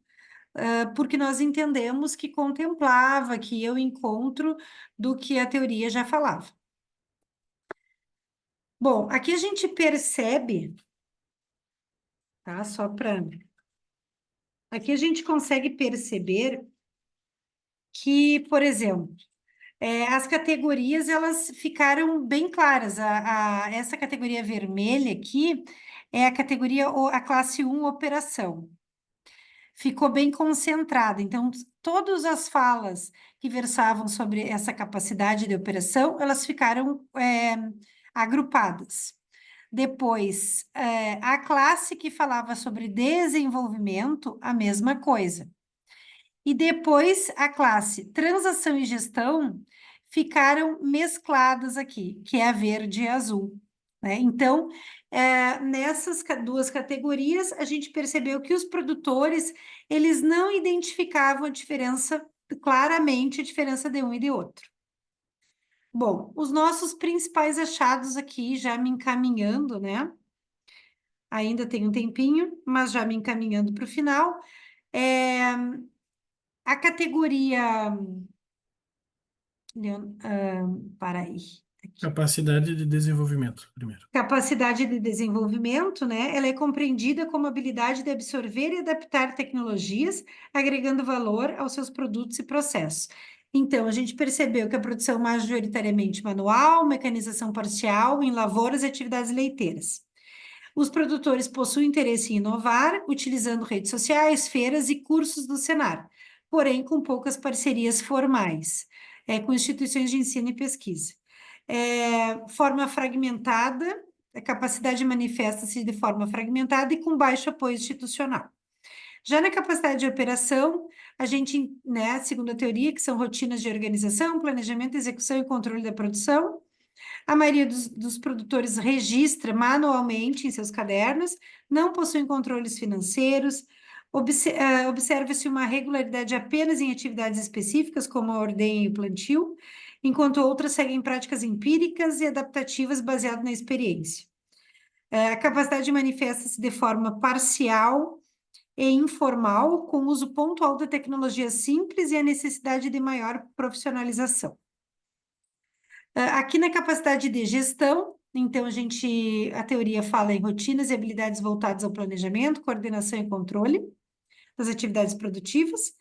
porque nós entendemos que contemplava, que eu encontro do que a teoria já falava. Bom, aqui a gente percebe, tá? Aqui a gente consegue perceber que, por exemplo, as categorias, elas ficaram bem claras. Essa categoria vermelha aqui é a classe 1, operação. Ficou bem concentrada. Então, todas as falas que versavam sobre essa capacidade de operação, elas ficaram agrupadas. Depois, a classe que falava sobre desenvolvimento, a mesma coisa. E depois, a classe transação e gestão ficaram mescladas aqui, que é a verde e a azul, né? Então, nessas duas categorias, a gente percebeu que os produtores, eles não identificavam a diferença, claramente a diferença de um e de outro. Bom, os nossos principais achados aqui, já me encaminhando, né? Ainda tem um tempinho, mas já me encaminhando para o final. A categoria... para aí. Capacidade de desenvolvimento, primeiro. Capacidade de desenvolvimento, né? Ela é compreendida como habilidade de absorver e adaptar tecnologias, agregando valor aos seus produtos e processos. Então, a gente percebeu que a produção majoritariamente manual, mecanização parcial em lavouras e atividades leiteiras. Os produtores possuem interesse em inovar, utilizando redes sociais, feiras e cursos do Senar, porém com poucas parcerias formais, com instituições de ensino e pesquisa. Forma fragmentada, a capacidade manifesta-se de forma fragmentada e com baixo apoio institucional. Já na capacidade de operação, a gente, né, segundo a teoria, que são rotinas de organização, planejamento, execução e controle da produção, a maioria dos produtores registra manualmente em seus cadernos, não possuem controles financeiros, observa-se uma regularidade apenas em atividades específicas, como a ordenha e o plantio, enquanto outras seguem práticas empíricas e adaptativas baseadas na experiência. A capacidade manifesta-se de forma parcial e informal, com uso pontual de tecnologias simples e a necessidade de maior profissionalização. Aqui na capacidade de gestão, então a teoria fala em rotinas e habilidades voltadas ao planejamento, coordenação e controle das atividades produtivas,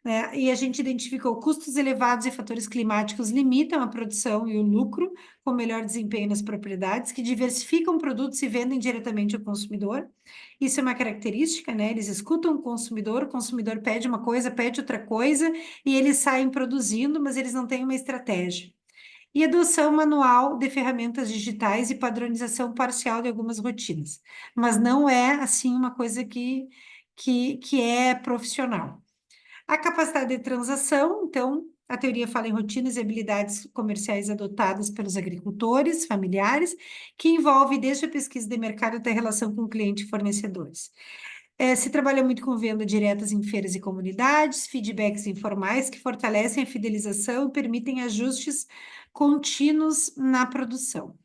né? E a gente identificou custos elevados e fatores climáticos limitam a produção e o lucro com melhor desempenho nas propriedades, que diversificam produtos e vendem diretamente ao consumidor. Isso é uma característica, né? Eles escutam o consumidor pede uma coisa, pede outra coisa, e eles saem produzindo, mas eles não têm uma estratégia. E adoção manual de ferramentas digitais e padronização parcial de algumas rotinas. Mas não é, assim, uma coisa que é profissional. A capacidade de transação, então, a teoria fala em rotinas e habilidades comerciais adotadas pelos agricultores familiares, que envolve desde a pesquisa de mercado até a relação com cliente e fornecedores. Se trabalha muito com venda diretas em feiras e comunidades, feedbacks informais que fortalecem a fidelização e permitem ajustes contínuos na produção.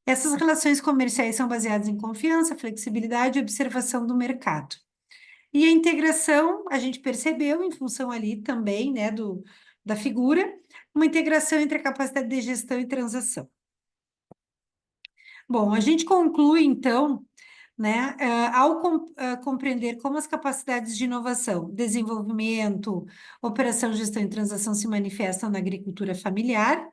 Essas relações comerciais são baseadas em confiança, flexibilidade e observação do mercado. E a integração, a gente percebeu, em função ali também, né, da figura, uma integração entre a capacidade de gestão e transação. Bom, a gente conclui, então, né, ao compreender como as capacidades de inovação, desenvolvimento, operação, gestão e transação se manifestam na agricultura familiar,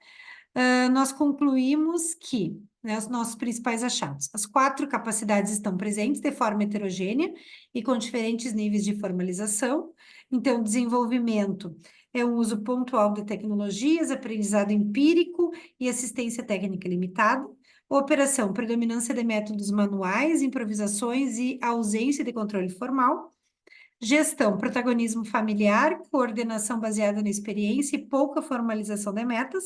nós concluímos que, né, os nossos principais achados, as 4 capacidades estão presentes de forma heterogênea e com diferentes níveis de formalização. Então, desenvolvimento é um uso pontual de tecnologias, aprendizado empírico e assistência técnica limitada. Operação, predominância de métodos manuais, improvisações e ausência de controle formal. Gestão, protagonismo familiar, coordenação baseada na experiência e pouca formalização de metas.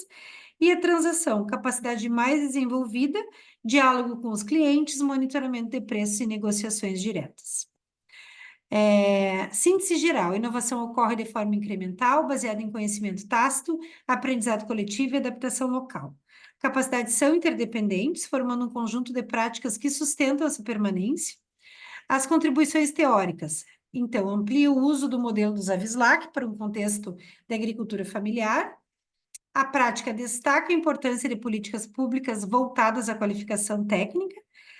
E a transação, capacidade mais desenvolvida, diálogo com os clientes, monitoramento de preços e negociações diretas. Síntese geral, inovação ocorre de forma incremental, baseada em conhecimento tácito, aprendizado coletivo e adaptação local. Capacidades são interdependentes, formando um conjunto de práticas que sustentam essa permanência. As contribuições teóricas, então, amplia o uso do modelo do Zavislak para um contexto de agricultura familiar. A prática destaca a importância de políticas públicas voltadas à qualificação técnica,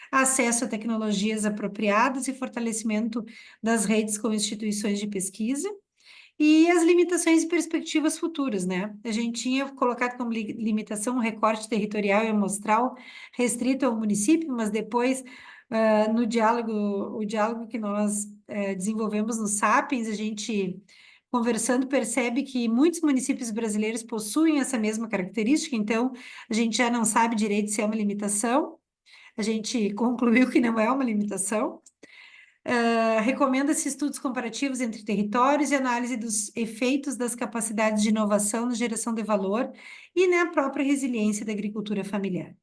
acesso a tecnologias apropriadas e fortalecimento das redes com instituições de pesquisa. E as limitações e perspectivas futuras, né? A gente tinha colocado como limitação um recorte territorial e amostral restrito ao município, mas depois, no diálogo, o diálogo que nós desenvolvemos no Sapiens, a gente, conversando, percebe que muitos municípios brasileiros possuem essa mesma característica, então a gente já não sabe direito se é uma limitação, a gente concluiu que não é uma limitação. Recomenda-se estudos comparativos entre territórios e análise dos efeitos das capacidades de inovação na geração de valor e na própria resiliência da agricultura familiar.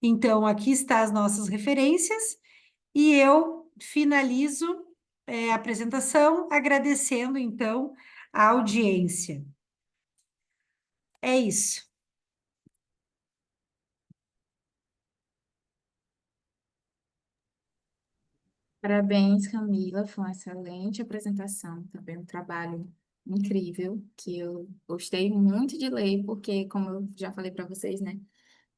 Então, aqui está as nossas referências e eu finalizo a apresentação agradecendo, então, a audiência. É isso. Parabéns, Camila, foi uma excelente apresentação, também um trabalho incrível, que eu gostei muito de ler, porque, como eu já falei para vocês, né,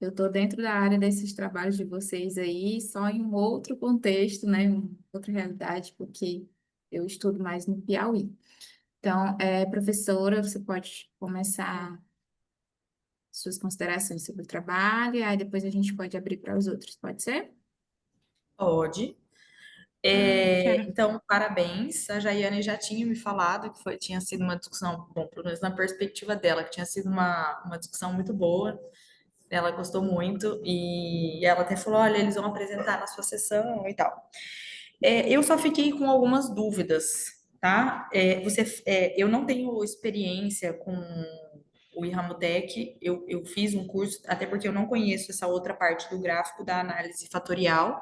eu estou dentro da área desses trabalhos de vocês aí, só em um outro contexto, né, em outra realidade, porque eu estudo mais no Piauí. Então, professora, você pode começar suas considerações sobre o trabalho, e aí depois a gente pode abrir para os outros, pode ser? Pode. Quero. Então, parabéns. A Jaiane já tinha me falado que tinha sido uma discussão, bom, pelo menos na perspectiva dela, que tinha sido uma discussão muito boa. Ela gostou muito e ela até falou: olha, eles vão apresentar na sua sessão e tal. Eu só fiquei com algumas dúvidas, tá? Eu não tenho experiência com o Iramutec, eu fiz um curso, até porque eu não conheço essa outra parte do gráfico da análise fatorial,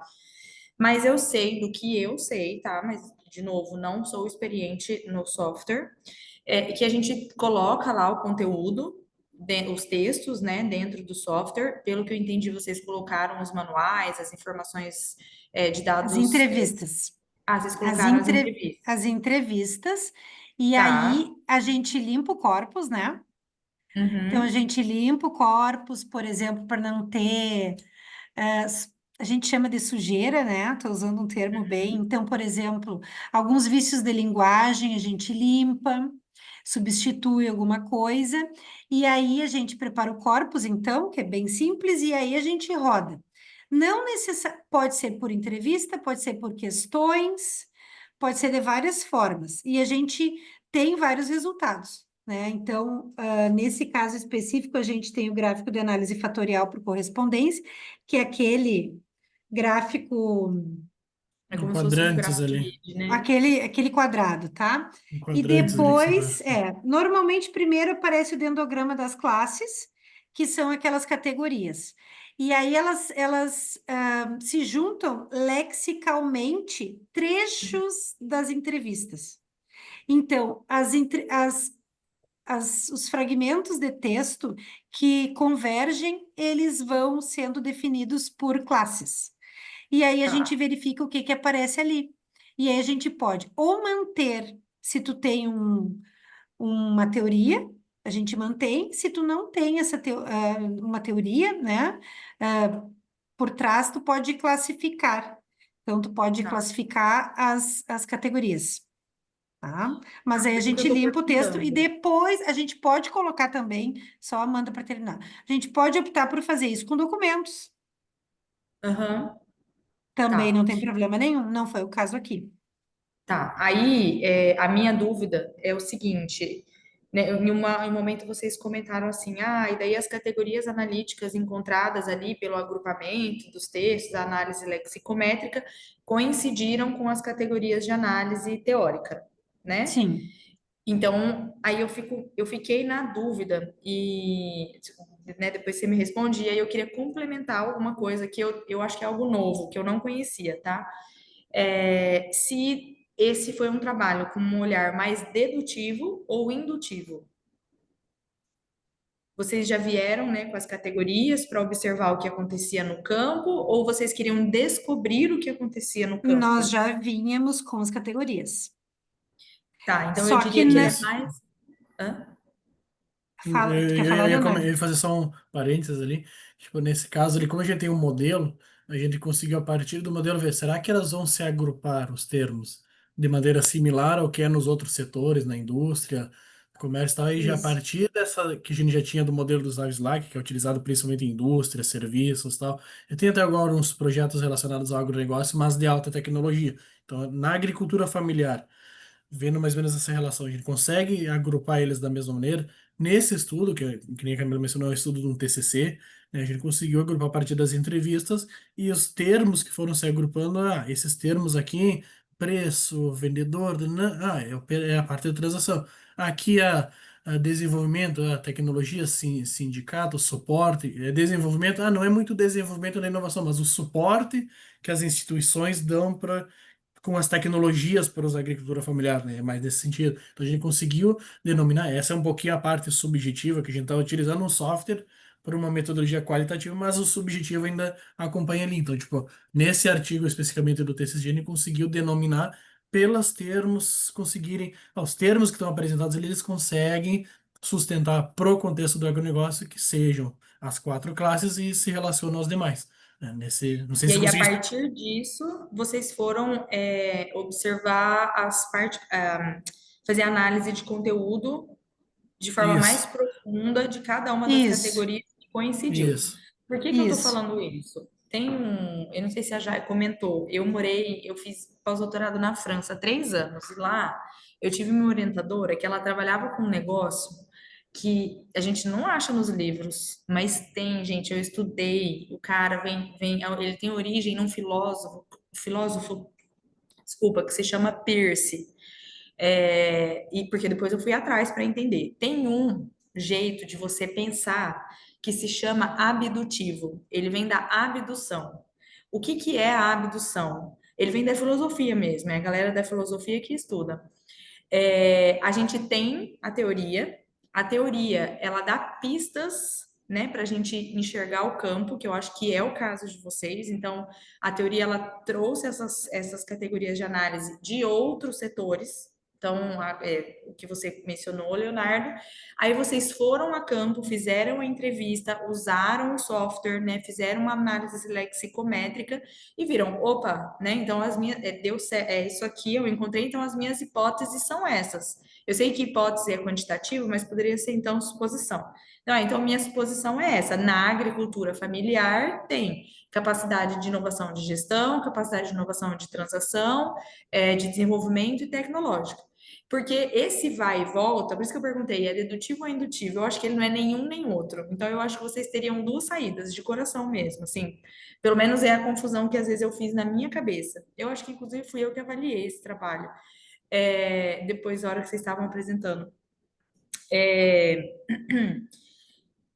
mas eu sei do que eu sei, tá? Mas, de novo, não sou experiente no software. Que a gente coloca lá o conteúdo, os textos, né, dentro do software. Pelo que eu entendi, vocês colocaram os manuais, as informações, de As dados. entrevistas. Vocês As, colocaram as entrevistas. as entrevistas, e Tá. aí a gente limpa o corpus, né? Então a Uhum. gente limpa o corpus, por exemplo, para não ter. A gente chama de sujeira, né? Estou usando um termo bem. Uhum. Então, por exemplo, alguns vícios de linguagem a gente limpa, substitui alguma coisa, e aí a gente prepara o corpus, então, que é bem simples, e aí a gente roda. Não necessariamente, pode ser por entrevista, pode ser por questões, pode ser de várias formas, e a gente tem vários resultados, né? Então, nesse caso específico, a gente tem o gráfico de análise fatorial por correspondência, que é aquele gráfico, É Em como se fosse um quadrantes graph ali. grid, né? aquele quadrado, tá? Em E quadrantes ali que depois, separa. normalmente primeiro aparece o dendrograma das classes, que são aquelas categorias. E aí elas se juntam lexicalmente trechos das entrevistas. Então, os fragmentos de texto que convergem, eles vão sendo definidos por classes. E aí a gente Tá, verifica o que que aparece ali. E aí a gente pode ou manter, se tu tem uma teoria, a gente mantém, se tu não tem uma teoria, né, por trás, tu pode classificar. Então, tu pode tá. classificar as categorias, tá? Mas aí a Por isso que eu gente tô limpa o texto e perguntando. depois a gente pode colocar também, só a Amanda para terminar. A gente pode optar por fazer isso com documentos. Aham, Também não tá. tem problema nenhum, não foi o caso aqui. Tá, aí a minha dúvida é o seguinte, né, em um momento vocês comentaram assim, e daí as categorias analíticas encontradas ali pelo agrupamento dos textos, a análise lexicométrica, coincidiram com as categorias de análise teórica, né? Sim. Então, aí eu fiquei na dúvida e, né, depois você me responde, e aí eu queria complementar alguma coisa que eu acho que é algo novo, que eu não conhecia, tá? Se esse foi um trabalho com um olhar mais dedutivo ou indutivo. Vocês já vieram, né, com as categorias para observar o que acontecia no campo, ou vocês queriam descobrir o que acontecia no Nós campo? já vínhamos com as categorias. Tá, então eu Só que diria que é Isso. mais. Hã? Eu, fala, tu quer eu, falar, eu ia eu Leonardo? ia fazer só um parênteses ali. Tipo, nesse caso ali, como a gente tem um modelo, a gente conseguiu, a partir do modelo, ver, será que elas vão se agrupar, os termos, de maneira similar ao que é nos outros setores, na indústria, comércio e tal, e já a Isso. partir dessa que a gente já tinha do modelo dos Slack, que é utilizado principalmente em indústria, serviços e tal. Eu tenho até agora uns projetos relacionados ao agronegócio, mas de alta tecnologia. Então, na agricultura familiar vendo mais ou menos essa relação. A gente consegue agrupar eles da mesma maneira. Nesse estudo, que nem a Camila mencionou, é o estudo de um TCC, né, a gente conseguiu agrupar a partir das entrevistas e os termos que foram se agrupando, esses termos aqui, preço, vendedor, é a parte da transação. Aqui desenvolvimento, tecnologia, sindicato, suporte, desenvolvimento, não é muito desenvolvimento da inovação, mas o suporte que as instituições dão com as tecnologias para os agricultura familiar, né? É mais nesse sentido. Então a gente conseguiu denominar, essa é um pouquinho a parte subjetiva, que a gente está utilizando um software para uma metodologia qualitativa, mas o subjetivo ainda acompanha ali. Então, tipo, nesse artigo especificamente do TCC, a gente conseguiu denominar pelos termos conseguirem, os termos que estão apresentados ali, eles conseguem sustentar pro contexto do agronegócio que sejam as 4 classes e se relacionam aos demais, né? Não sei E se aí, a consegui. partir disso, vocês foram observar as partes, fazer análise de conteúdo de forma mais Isso, profunda de cada uma das Isso, categorias que coincidiu. isso. Por que que eu tô isso. falando isso? Eu não sei se a Jai comentou, eu fiz pós-doutorado na França há 3 anos, e lá eu tive uma orientadora que ela trabalhava com um negócio que a gente não acha nos livros, mas tem, gente, eu estudei, o cara ele tem origem num filósofo, desculpa, que se chama Peirce. E porque depois eu fui atrás para entender. Tem um jeito de você pensar que se chama abdutivo. Ele vem da abdução. O que que é a abdução? Ele vem da filosofia mesmo, é a galera da filosofia que estuda. A gente tem a teoria ela dá pistas, né, para a gente enxergar o campo, que eu acho que é o caso de vocês. Então, a teoria ela trouxe essas categorias de análise de outros setores. Então, o que você mencionou, Leonardo. Aí vocês foram a campo, fizeram a entrevista, usaram o software, né, fizeram uma análise lexicométrica e viram, opa, né? Então as minhas deu isso aqui eu encontrei, então as minhas hipóteses são essas. Eu sei que hipótese é quantitativo, mas poderia ser então suposição. Então minha suposição é essa: na agricultura familiar tem capacidade de inovação de gestão, capacidade de inovação de transação, de desenvolvimento e tecnológico. Porque esse vai e volta, por isso que eu perguntei, é dedutivo ou indutivo? Eu acho que ele não é nenhum nem outro. Então eu acho que vocês teriam 2 saídas, de coração mesmo, assim. Pelo menos é a confusão que às vezes eu fiz na minha cabeça. Eu acho que, inclusive, fui eu que avaliei esse trabalho, depois da hora que vocês estavam apresentando. É,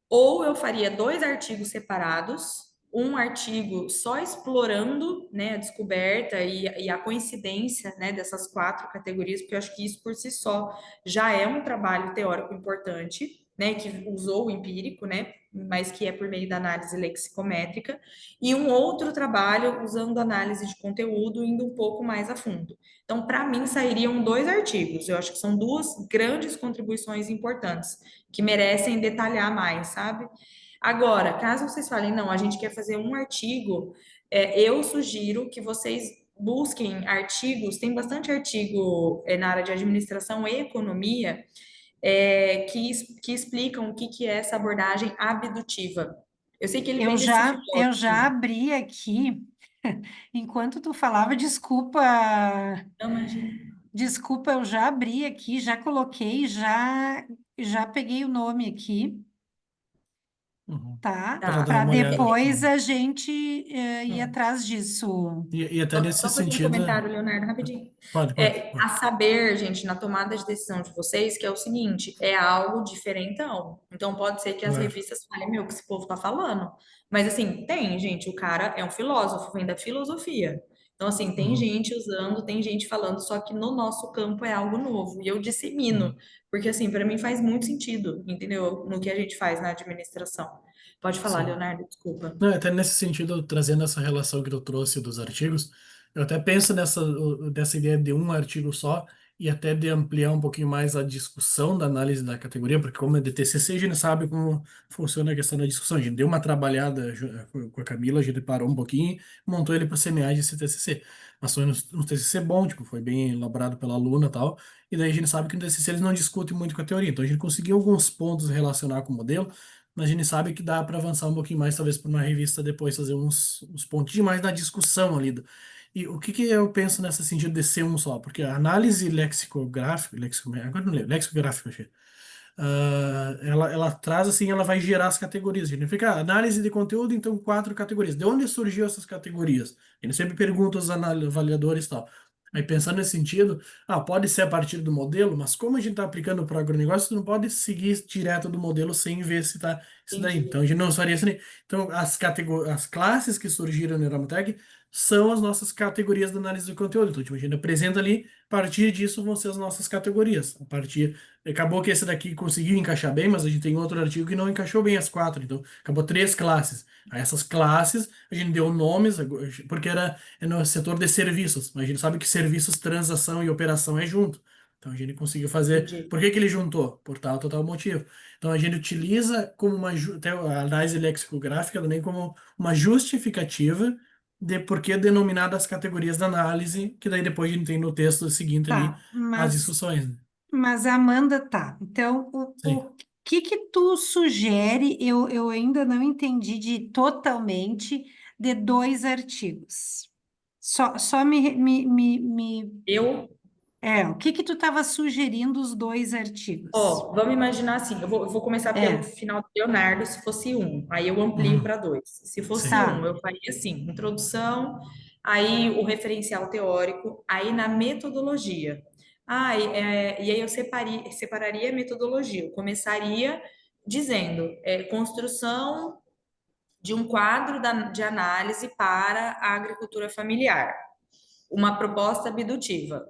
Ou eu faria 2 artigos separados, um artigo só explorando, né, a descoberta e a coincidência, né, dessas 4 categorias, porque eu acho que isso por si só já é um trabalho teórico importante, né, que usou o empírico, né, mas que é por meio da análise lexicométrica, e um outro trabalho usando análise de conteúdo, indo um pouco mais a fundo. Então, para mim, sairiam 2 artigos. Eu acho que são 2 grandes contribuições importantes que merecem detalhar mais, sabe? Agora, caso vocês falem, não, a gente quer fazer um artigo, eu sugiro que vocês busquem artigos, tem bastante artigo na área de administração e economia, que explicam o que que é essa abordagem abdutiva. Eu sei que ele vem desse Eu já filósofo. abri aqui, enquanto tu falava, desculpa, Não, imagina. desculpa, eu já abri aqui, já coloquei, já peguei o nome aqui, Uhum. tá? Para Tá. dar Para uma olhada. depois Uhum. a gente ir Hum. atrás disso. E até Só, nesse só fazer um sentido, comentário, Leonardo, rapidinho. pode. A saber, gente, na tomada de decisão de vocês, que é o seguinte, é algo diferentão. Então, pode ser que as Claro. revistas falem, meu, o que esse povo tá falando. Mas, assim, tem, gente, o cara é um filósofo, vem da filosofia. Então, assim, tem Uhum. gente usando, tem gente falando, só que no nosso campo é algo novo. E eu dissemino, Uhum. porque, assim, para mim faz muito sentido, entendeu? No que a gente faz na administração. Pode falar, Sim. Leonardo, desculpa. Não, até nesse sentido, trazendo essa relação que eu trouxe dos artigos, eu até penso dessa ideia de um artigo só e até de ampliar um pouquinho mais a discussão da análise da categoria, porque como é de TCC, a gente sabe como funciona a questão da discussão. A gente deu uma trabalhada com a Camila, a gente parou um pouquinho e montou ele para semear esse TCC. Mas foi um TCC bom, tipo, foi bem elaborado pela aluna e tal, e daí a gente sabe que no TCC eles não discutem muito com a teoria, então a gente conseguiu alguns pontos relacionar com o modelo, mas a gente sabe que dá para avançar um pouquinho mais, talvez para uma revista depois fazer uns pontinhos mais na discussão ali. E o que que eu penso nesse sentido de ser um só? Porque a análise lexicográfica, agora não lembro, lexicográfica, achei. Ela traz assim, ela vai gerar as categorias. Significa análise de conteúdo, então 4 categorias. De onde surgiu essas categorias? Ele sempre pergunta aos avaliadores e tal. Aí pensando nesse sentido, pode ser a partir do modelo, mas como a gente está aplicando para o agronegócio, tu não pode seguir direto do modelo sem ver se está isso daí. Entendi. Então a gente não faria isso nem. Então as classes que surgiram no Iramatec são as nossas categorias de análise de conteúdo. Então, tipo, a gente apresenta ali, a partir disso vão ser as nossas categorias. A partir Acabou que esse daqui conseguiu encaixar bem, mas a gente tem outro artigo que não encaixou bem as quatro. Então, acabou três classes. Aí essas classes a gente deu nomes, porque é no setor de serviços. Mas a gente sabe que serviços, transação e operação é junto. Então a gente conseguiu fazer. Entendi. Por que que ele juntou? Por tal motivo. Então a gente utiliza como até a análise lexicográfica também como uma justificativa de por que denominadas categorias da análise, que daí depois a gente tem no texto seguinte ali Tá, as discussões, né? mas Amanda, tá. Então, Sim. o que tu sugere? Eu ainda não entendi totalmente de dois artigos. Só Eu, o que tu estava sugerindo os dois artigos? vamos imaginar assim, eu vou começar pelo É, final do Leonardo, se fosse um, aí eu amplio Uhum. para dois. Se fosse Sim. um, tá, eu faria assim, introdução, aí o referencial teórico, aí na metodologia. E aí eu separaria a metodologia. Eu começaria dizendo, construção de um quadro de análise para a agricultura familiar, uma proposta abdutiva.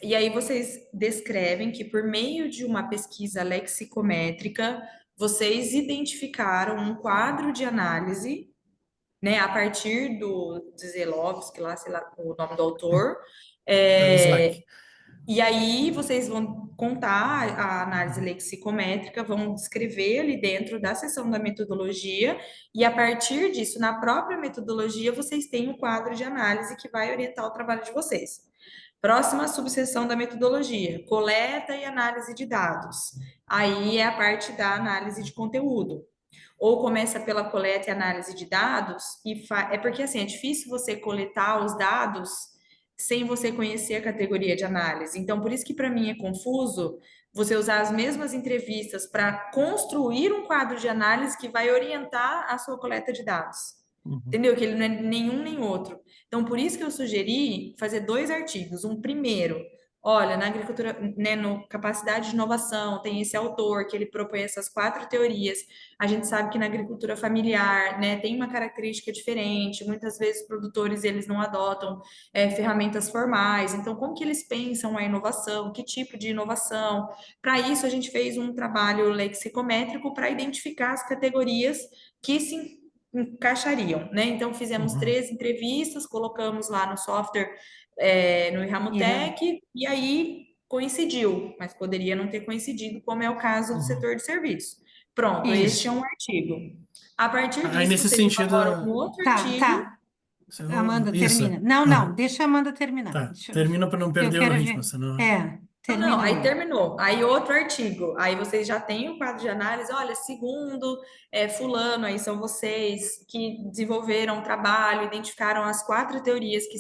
E aí vocês descrevem que por meio de uma pesquisa lexicométrica, vocês identificaram um quadro de análise, né, a partir do Zelovski, lá, sei lá, o nome do autor, É o é, Slack. e aí vocês vão contar a análise lexicométrica, vão descrever ali dentro da seção da metodologia, e a partir disso, na própria metodologia, vocês têm um quadro de análise que vai orientar o trabalho de vocês. Próxima subseção da metodologia, coleta e análise de dados. Aí é a parte da análise de conteúdo. Ou começa pela coleta e análise de dados, é porque assim, é difícil você coletar os dados sem você conhecer a categoria de análise. Então, por isso que para mim é confuso você usar as mesmas entrevistas para construir um quadro de análise que vai orientar a sua coleta de dados. Uhum. Entendeu? Que ele não é nenhum nem outro. Então, por isso que eu sugeri fazer dois artigos. Um primeiro, olha, na agricultura, né, no capacidade de inovação, tem esse autor que ele propõe essas quatro teorias. A gente sabe que na agricultura familiar, né, tem uma característica diferente. Muitas vezes os produtores eles não adotam ferramentas formais. Então, como que eles pensam a inovação? Que tipo de inovação? Para isso, a gente fez um trabalho lexicométrico para identificar as categorias que se encaixariam, né? Então, fizemos Uhum. 3 entrevistas, colocamos lá no software, no Ira. Iramutec, e aí coincidiu, mas poderia não ter coincidido, como é o caso do Uhum. setor de serviços. Pronto, este é Isso. um artigo. A partir Aí disso, nesse vocês sentido, elaboram um outro Tá, artigo. tá. Amanda, termina. Não, Ah, deixa a Amanda terminar. tá. Termina para não Eu perder o quero ritmo, ver. senão. É, Não, não, termina aí aí. terminou. Aí outro artigo. Aí vocês já têm o quadro de análise. Olha, segundo fulano, aí são vocês que desenvolveram o trabalho, identificaram as quatro teorias que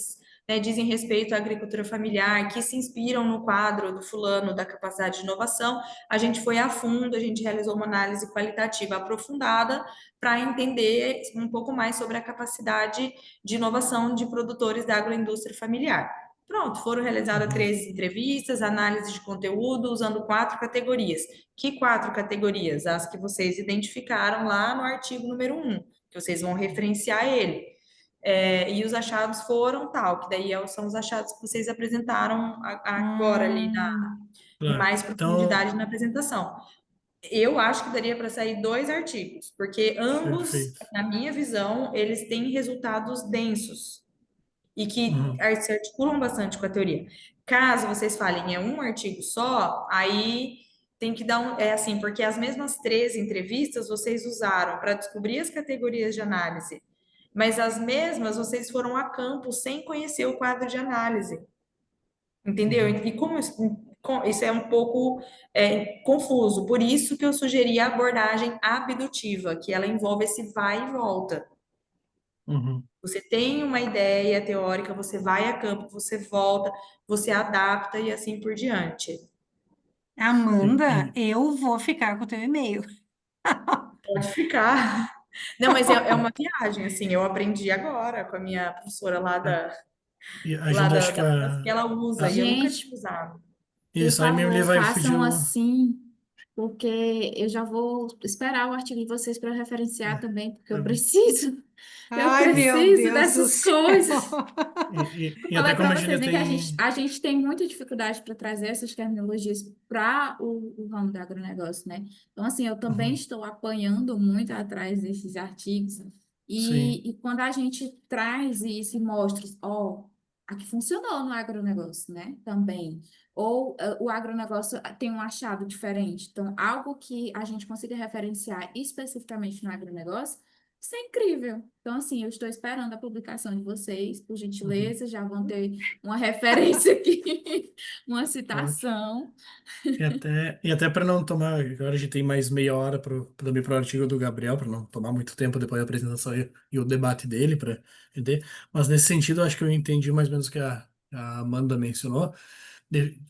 dizem respeito à agricultura familiar, que se inspiram no quadro do fulano da capacidade de inovação. A gente foi a fundo, a gente realizou uma análise qualitativa aprofundada para entender um pouco mais sobre a capacidade de inovação de produtores da agroindústria familiar. Pronto, foram realizadas Uhum. 13 entrevistas, análise de conteúdo, usando 4 categorias. Que 4 categorias? As que vocês identificaram lá no artigo número 1, que vocês vão referenciar ele. E os achados foram tal, que daí são os achados que vocês apresentaram agora ali Hum, em Claro. mais Então, profundidade na apresentação. Eu acho que daria para sair 2 artigos, porque ambos, perfeito. na minha visão, eles têm resultados densos e que Uhum. se articulam bastante com a teoria. Caso vocês falem é um artigo só, aí tem que dar um. É assim, porque as mesmas 13 entrevistas vocês usaram para descobrir as categorias de análise, mas as mesmas vocês foram a campo sem conhecer o quadro de análise, entendeu? Uhum. E como isso é um pouco confuso, por isso que eu sugeri a abordagem abdutiva, que ela envolve esse vai e volta. Uhum. Você tem uma ideia teórica, você vai a campo, você volta, você adapta e assim por diante. Sim. Amanda, eu vou ficar com o teu e-mail. Pode ficar. Não, mas é uma viagem, assim, eu aprendi agora com a minha professora lá E a lá gente acho que das que ela usa, e eu nunca Gente, tinha usado. por isso, aí minha favor, vai pedir façam o. assim, porque eu já vou esperar o artigo de vocês para referenciar também, porque eu preciso, eu Ai, meu preciso Deus do dessas céu. coisas. E até Falei como para a vocês, gente né, que tem. a gente tem muita dificuldade para trazer essas terminologias para o ramo do agronegócio, né? Então, assim, eu também Uhum, estou apanhando muito atrás desses artigos. sim, E quando a gente traz isso e mostra, ó, aqui funcionou no agronegócio, né? Também. Ou o agronegócio tem um achado diferente. Então, algo que a gente consiga referenciar especificamente no agronegócio, isso é incrível. Então, assim, eu estou esperando a publicação de vocês, por uhum, gentileza, já vão ter uma referência aqui, uma ótimo. citação. E até para não tomar, agora a gente tem mais meia hora também para o artigo do Gabriel, para não tomar muito tempo depois da apresentação e o debate dele, para entender. Mas nesse sentido, eu acho que eu entendi mais ou menos o que a Amanda mencionou. De-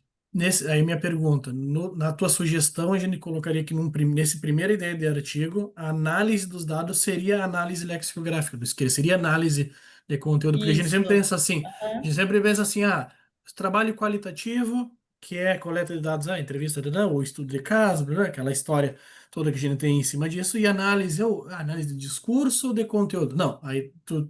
aí minha pergunta, na tua sugestão, a gente colocaria que nesse primeira ideia de artigo, a análise dos dados seria a análise lexicográfica, que seria análise de conteúdo, porque a gente sempre Isso. pensa assim, a gente sempre pensa assim, trabalho qualitativo, que é coleta de dados, entrevista, ou estudo de caso, blá, blá, aquela história toda que a gente tem em cima disso, e análise, ou análise de discurso ou de conteúdo. Não, aí tu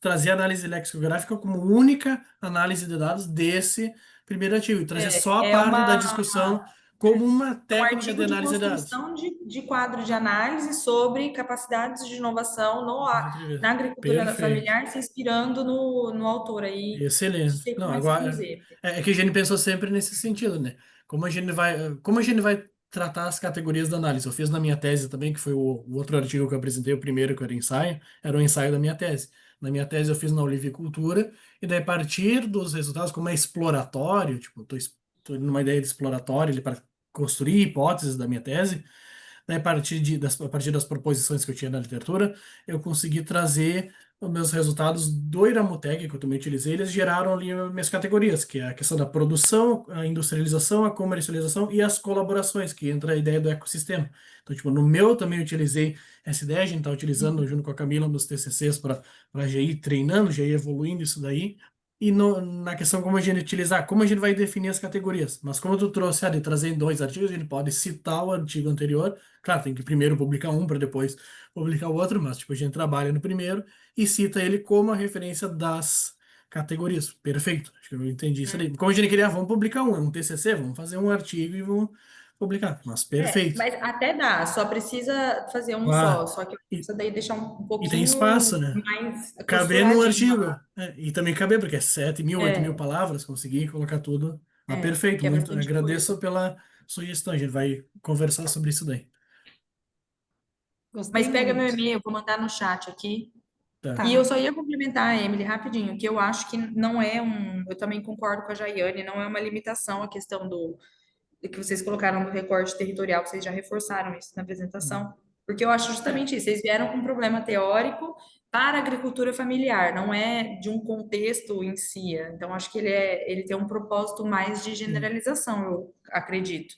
trazer a análise lexicográfica como única análise de dados desse primeiro artigo, e trazer só a É parte da uma discussão como uma É um técnica de artigo de análise de dados. construção de quadro de análise sobre capacidades de inovação As na entrevistas. agricultura Perfeito. familiar, se inspirando no autor aí. Excelente. Sei Não, como é que se agora dizer. é que a gente pensou sempre nesse sentido, né? Como a gente vai tratar as categorias da análise? Eu fiz na minha tese também, que foi o outro artigo que eu apresentei, o primeiro que era o ensaio da minha tese. Na minha tese eu fiz na olivicultura, e daí a partir dos resultados, como é exploratório, tipo, tô numa ideia de exploratório para construir hipóteses da minha tese. Daí, a partir das proposições que eu tinha na literatura, eu consegui trazer os meus resultados do Iramutec, que eu também utilizei. Eles geraram ali as minhas categorias, que é a questão da produção, a industrialização, a comercialização e as colaborações, que entra a ideia do ecossistema. Então, tipo, no meu eu também utilizei essa ideia, a gente está utilizando junto com a Camila nos TCCs para já ir treinando, já ir evoluindo isso daí. E na questão como a gente utilizar, como a gente vai definir as categorias. Mas como tu trouxe, de trazer em dois artigos, a gente pode citar o artigo anterior. Claro, tem que primeiro publicar um para depois publicar o outro, mas tipo, a gente trabalha no primeiro e cita ele como a referência das categorias. Perfeito, acho que eu entendi isso aí. Como a gente queria, vamos publicar um TCC, vamos fazer um artigo e vamos publicar. Mas perfeito. Mas até dá, só precisa fazer um Ah, só. Só que e, isso daí deixar um e tem espaço, pouquinho né? mais Caber no costuradinho artigo. lá. E também caber, porque é 7.000, 8.000 É, palavras, conseguir colocar tudo. Mas perfeito, que é muito. bastante Agradeço coisa. pela sugestão. A gente vai conversar sobre isso daí. Gostei Mas pega meu muito. e-mail, eu vou mandar no chat aqui. Tá. E eu Tá. só ia complementar, Emily, rapidinho, que eu acho que não é um. Eu também concordo com a Jaiane, não é uma limitação a questão do que vocês colocaram no recorte territorial, vocês já reforçaram isso na apresentação, porque eu acho justamente isso, vocês vieram com um problema teórico para a agricultura familiar, não é de um contexto em si. Então, acho que ele tem um propósito mais de Sim. generalização, eu acredito.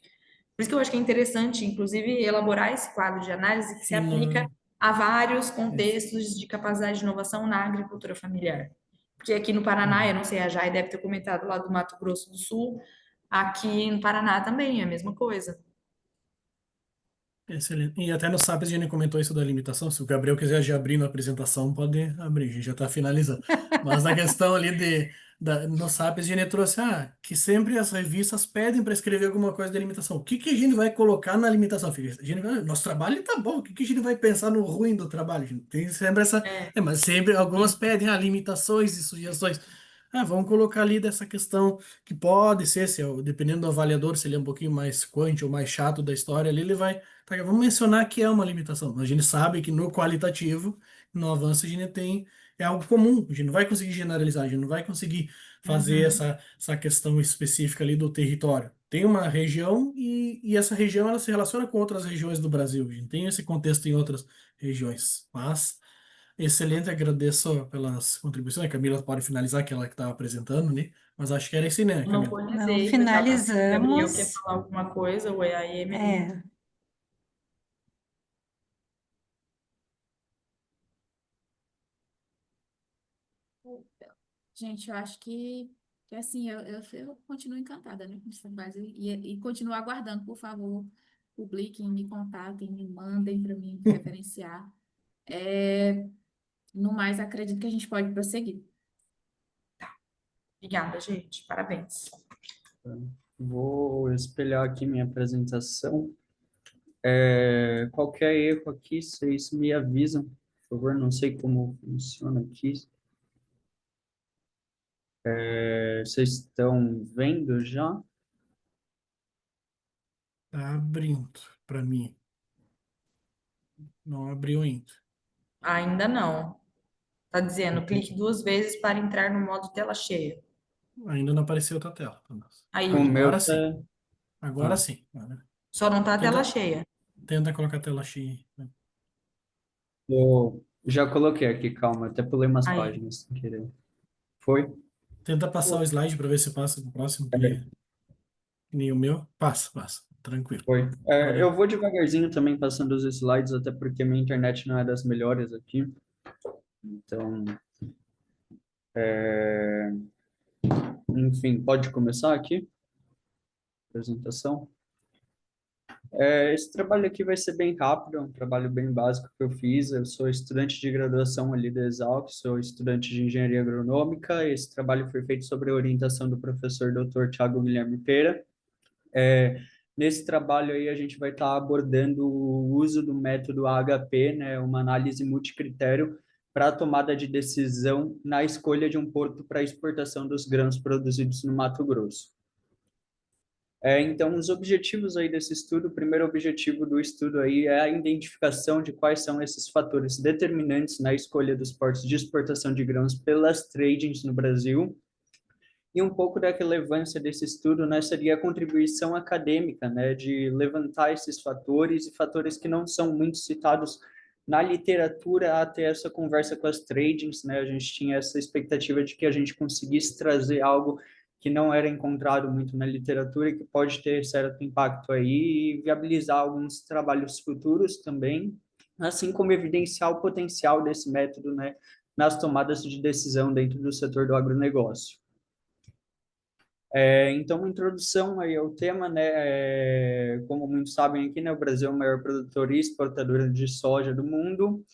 Por isso que eu acho que é interessante, inclusive, elaborar esse quadro de análise que se E aplica no, a vários isso. contextos de capacidade de inovação na agricultura familiar. Porque aqui no Paraná, eu Uhum. não sei, a Jai deve ter comentado lá do Mato Grosso do Sul, aqui no Paraná também é a mesma coisa. Excelente. E até no SAP a gente comentou isso da limitação. Se o Gabriel quiser já abrir na apresentação, pode abrir, a gente já está finalizando. Mas na questão ali no SAP a gente trouxe que sempre as revistas pedem para escrever alguma coisa da limitação. O que que a gente vai colocar na limitação, filho? Nosso trabalho tá bom, o que que a gente vai pensar no ruim do trabalho? A gente tem sempre essa. É, Mas sempre algumas sim. pedem limitações e sugestões. Vamos colocar ali dessa questão que pode ser, dependendo do avaliador, se ele é um pouquinho mais quant ou mais chato da história ali, ele vai. Tá, vamos mencionar que é uma limitação. A gente sabe que no qualitativo, no avanço, a gente tem. É algo comum. A gente não vai conseguir generalizar, a gente não vai conseguir fazer Uhum. essa questão específica ali do território. Tem uma região e essa região ela se relaciona com outras regiões do Brasil. A gente tem esse contexto em outras regiões. Mas, excelente, agradeço pelas contribuições. A Camila pode finalizar, que ela que estava apresentando, né? Mas acho que era isso, né, Camila? Não, Monopolizei, foi só para ver se o Gabriel quer finalizamos. falar alguma coisa, ou é a Emily. É, Gente, eu acho que assim, eu continuo encantada, né, com esse trabalho e continuo aguardando, por favor, publiquem, me contatem, me mandem para mim referenciar. É, no mais, acredito que a gente pode prosseguir. Obrigada, gente. Parabéns. Vou espelhar aqui minha apresentação. Qualquer erro aqui, vocês me avisam, por favor. Não sei como funciona aqui. Vocês estão vendo já? Tá abrindo para mim. Não abriu ainda. Ainda não. Tá dizendo, clique 2 vezes para entrar no modo tela cheia. Ainda não apareceu outra tela pra nós. Aí, O meu Agora tá. sim. Agora Ah, sim. só não tá a tela Tenta, cheia. tenta colocar a tela cheia, né? já coloquei aqui, calma. Até pulei umas Aí. páginas sem querer. Foi? Tenta passar o slide para ver se passa pro próximo, que nem o meu. Passa. Tranquilo. Foi. Pode. Eu vou devagarzinho também passando os slides, até porque minha internet não é das melhores aqui. Então, enfim, pode começar aqui a apresentação. Esse trabalho aqui vai ser bem rápido, é um trabalho bem básico que eu fiz. Eu sou estudante de graduação ali da Exalc, sou estudante de engenharia agronômica. Esse trabalho foi feito sobre a orientação do professor Dr. Tiago Guilherme Pera. Nesse trabalho aí a gente vai estar abordando o uso do método AHP, né, uma análise multicritério para a tomada de decisão na escolha de um porto para exportação dos grãos produzidos no Mato Grosso. Então, os objetivos aí desse estudo, o primeiro objetivo do estudo aí é a identificação de quais são esses fatores determinantes na escolha dos portos de exportação de grãos pelas tradings no Brasil. E um pouco da relevância desse estudo, né, seria a contribuição acadêmica, né, de levantar esses fatores e fatores que não são muito citados na literatura até essa conversa com as tradings, né, a gente tinha essa expectativa de que a gente conseguisse trazer algo que não era encontrado muito na literatura e que pode ter certo impacto aí e viabilizar alguns trabalhos futuros também, assim como evidenciar o potencial desse método, né, nas tomadas de decisão dentro do setor do agronegócio. Então, uma introdução aí ao tema, né? Como muitos sabem aqui, né, o Brasil é o maior produtor e exportador de soja do mundo,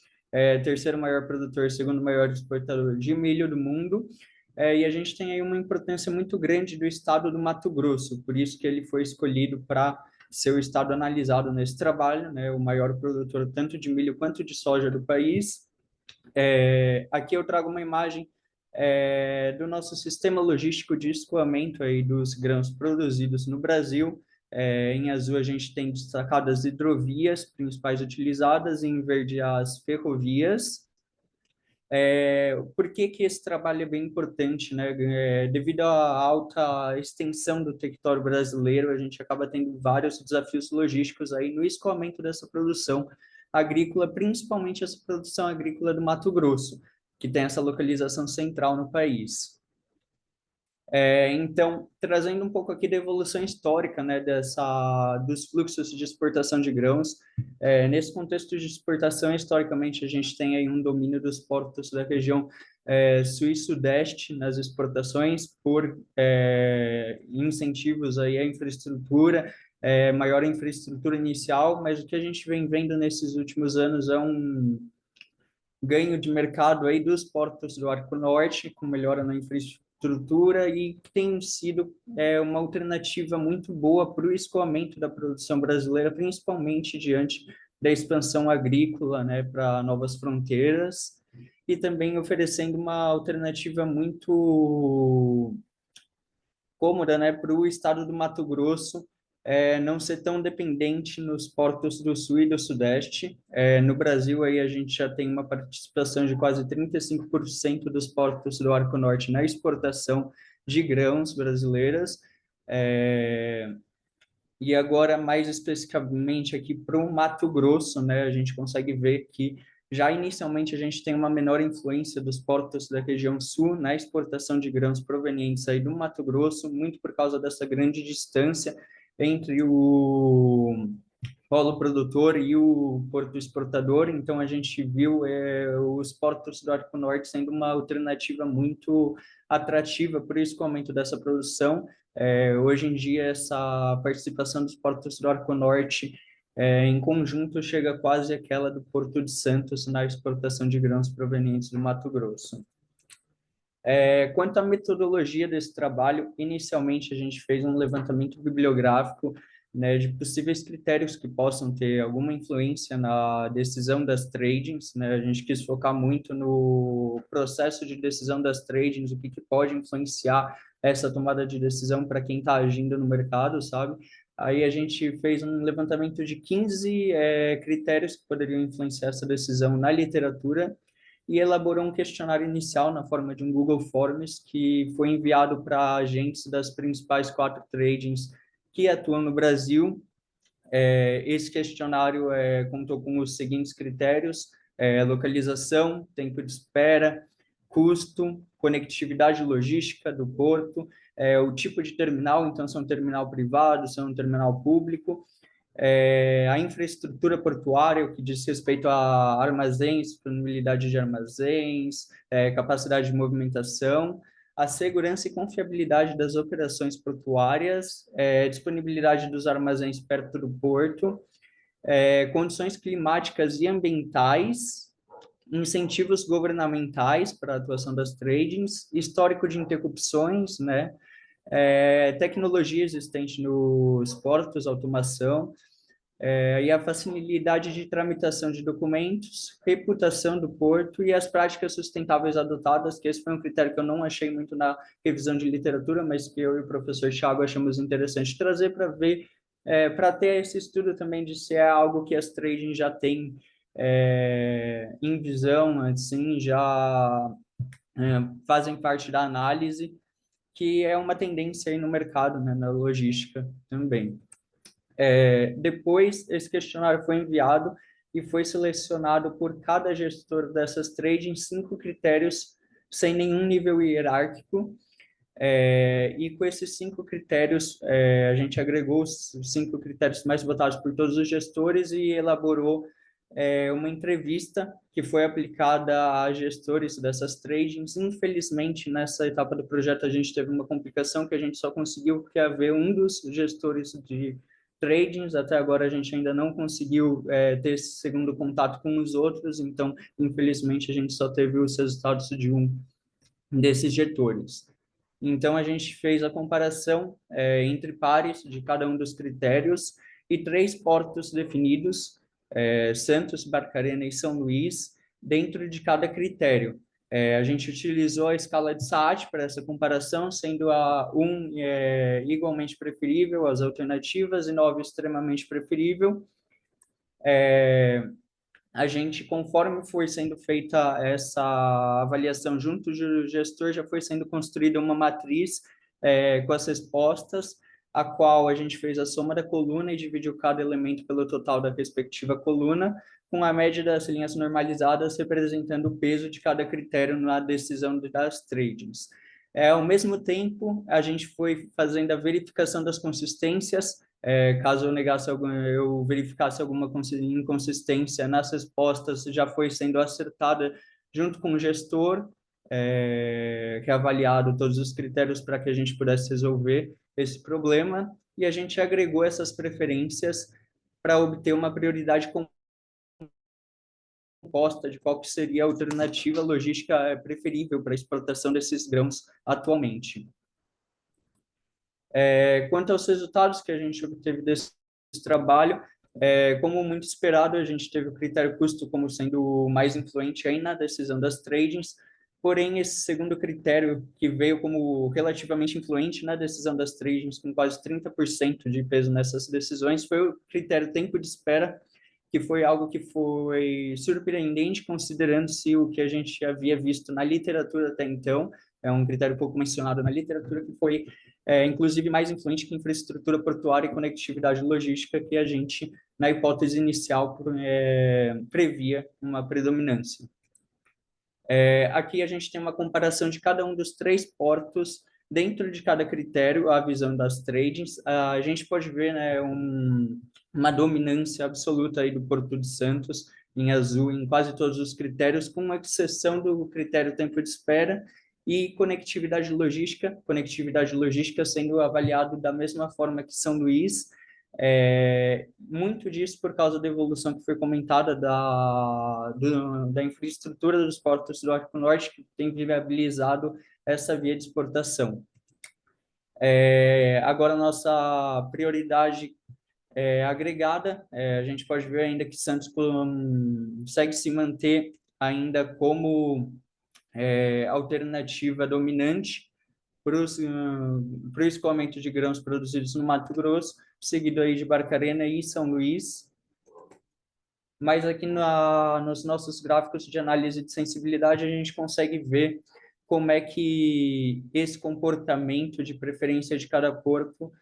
terceiro maior produtor, segundo maior exportador de milho do mundo, e a gente tem aí uma importância muito grande do estado do Mato Grosso, por isso que ele foi escolhido para ser o estado analisado nesse trabalho, né? O maior produtor tanto de milho quanto de soja do país. Aqui eu trago uma imagem do nosso sistema logístico de escoamento aí dos grãos produzidos no Brasil. Em azul a gente tem destacado as hidrovias principais utilizadas, em verde as ferrovias. Por que que esse trabalho é bem importante, né? Devido à alta extensão do território brasileiro, a gente acaba tendo vários desafios logísticos aí no escoamento dessa produção agrícola, principalmente essa produção agrícola do Mato Grosso, que tem essa localização central no país. Então, trazendo um pouco aqui da evolução histórica, né, dos fluxos de exportação de grãos, nesse contexto de exportação, historicamente, a gente tem aí um domínio dos portos da região sul e sudeste nas exportações por incentivos aí à infraestrutura, maior infraestrutura inicial, mas o que a gente vem vendo nesses últimos anos é um ganho de mercado aí dos portos do Arco Norte, com melhora na infraestrutura e que tem sido uma alternativa muito boa para o escoamento da produção brasileira, principalmente diante da expansão agrícola, né, para novas fronteiras, e também oferecendo uma alternativa muito cômoda, né, para o estado do Mato Grosso não ser tão dependente nos portos do Sul e do Sudeste. No Brasil, aí, a gente já tem uma participação de quase 35% dos portos do Arco Norte na exportação de grãos brasileiras. E agora, mais especificamente aqui para o Mato Grosso, né, a gente consegue ver que já inicialmente a gente tem uma menor influência dos portos da região sul na exportação de grãos provenientes aí do Mato Grosso, muito por causa dessa grande distância entre polo produtor e o porto exportador, então a gente viu os portos do Arco Norte sendo uma alternativa muito atrativa, por isso que o aumento dessa produção. Hoje em dia, essa participação dos portos do Arco Norte em conjunto chega quase àquela do Porto de Santos na exportação de grãos provenientes do Mato Grosso. Quanto à metodologia desse trabalho, inicialmente a gente fez um levantamento bibliográfico, né, de possíveis critérios que possam ter alguma influência na decisão das tradings, né? A gente quis focar muito no processo de decisão das tradings, o que pode influenciar essa tomada de decisão para quem está agindo no mercado, sabe? Aí a gente fez um levantamento de 15 critérios que poderiam influenciar essa decisão na literatura, e elaborou um questionário inicial na forma de um Google Forms que foi enviado para agentes das principais 4 tradings que atuam no Brasil. Esse questionário contou com os seguintes critérios: localização, tempo de espera, custo, conectividade logística do porto, o tipo de terminal, então se é um terminal privado, se é um terminal público, a infraestrutura portuária, o que diz respeito a armazéns, disponibilidade de armazéns, capacidade de movimentação, a segurança e confiabilidade das operações portuárias, disponibilidade dos armazéns perto do porto, condições climáticas e ambientais, incentivos governamentais para a atuação das tradings, histórico de interrupções, né? Tecnologia existente nos portos, automação, e a facilidade de tramitação de documentos, reputação do porto e as práticas sustentáveis adotadas, que esse foi um critério que eu não achei muito na revisão de literatura, mas que eu e o professor Thiago achamos interessante trazer para ver, para ter esse estudo também de se é algo que as trading já têm em visão, assim, já fazem parte da análise, que é uma tendência aí no mercado, né, na logística também. Depois, esse questionário foi enviado e foi selecionado por cada gestor dessas trading 5 critérios sem nenhum nível hierárquico. E com esses 5 critérios, a gente agregou os 5 critérios mais votados por todos os gestores e elaborou uma entrevista que foi aplicada a gestores dessas tradings. Infelizmente, nessa etapa do projeto, a gente teve uma complicação que a gente só conseguiu haver um dos gestores de tradings. Até agora, a gente ainda não conseguiu ter esse segundo contato com os outros, então, infelizmente, a gente só teve os resultados de um desses gestores. Então, a gente fez a comparação entre pares de cada um dos critérios e 3 portos definidos, Santos, Barcarena e São Luís, dentro de cada critério. A gente utilizou a escala de SAAT para essa comparação, sendo a 1 igualmente preferível, as alternativas, e 9 extremamente preferível. A gente, conforme foi sendo feita essa avaliação junto do gestor, já foi sendo construída uma matriz com as respostas, a qual a gente fez a soma da coluna e dividiu cada elemento pelo total da respectiva coluna, com a média das linhas normalizadas representando o peso de cada critério na decisão das tradings. Ao mesmo tempo, a gente foi fazendo a verificação das consistências. Caso eu verificasse alguma inconsistência nas respostas, já foi sendo acertada junto com o gestor, que é avaliado todos os critérios para que a gente pudesse resolver esse problema, e a gente agregou essas preferências para obter uma prioridade composta de qual que seria a alternativa logística preferível para a exportação desses grãos atualmente. Quanto aos resultados que a gente obteve desse trabalho, como muito esperado, a gente teve o critério custo como sendo o mais influente aí na decisão das tradings, porém, esse segundo critério, que veio como relativamente influente na decisão das tradings, com quase 30% de peso nessas decisões, foi o critério tempo de espera, que foi algo que foi surpreendente, considerando-se o que a gente havia visto na literatura até então. É um critério pouco mencionado na literatura, que foi, inclusive, mais influente que infraestrutura portuária e conectividade logística, que a gente, na hipótese inicial, previa uma predominância. Aqui a gente tem uma comparação de cada um dos 3 portos Dentro de cada critério, a visão das tradings, a gente pode ver, né, uma dominância absoluta aí do Porto de Santos, em azul, em quase todos os critérios, com exceção do critério tempo de espera e conectividade logística sendo avaliado da mesma forma que São Luís, muito disso por causa da evolução que foi comentada da infraestrutura dos portos do Arco Norte, que tem viabilizado essa via de exportação. Agora, nossa prioridade agregada, a gente pode ver ainda que Santos consegue se manter ainda como alternativa dominante para o escoamento de grãos produzidos no Mato Grosso, seguido aí de Barcarena e São Luís. Mas aqui nos nossos gráficos de análise de sensibilidade, a gente consegue ver como é que esse comportamento de preferência de cada corpo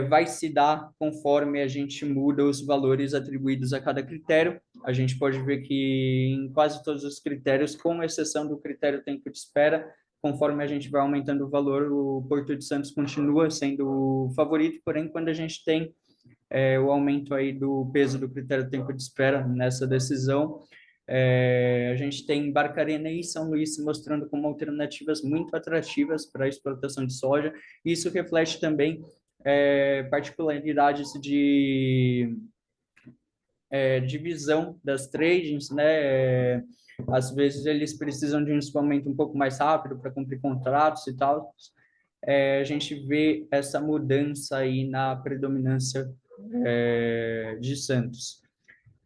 vai se dar conforme a gente muda os valores atribuídos a cada critério. A gente pode ver que em quase todos os critérios, com exceção do critério tempo de espera, conforme a gente vai aumentando o valor, o Porto de Santos continua sendo o favorito, porém, quando a gente tem o aumento aí do peso do critério tempo de espera nessa decisão, a gente tem Barcarena e São Luís se mostrando como alternativas muito atrativas para a exportação de soja. Isso reflete também particularidades de divisão das tradings, né? Às vezes eles precisam de um escoamento um pouco mais rápido para cumprir contratos e tal. A gente vê essa mudança aí na predominância de Santos.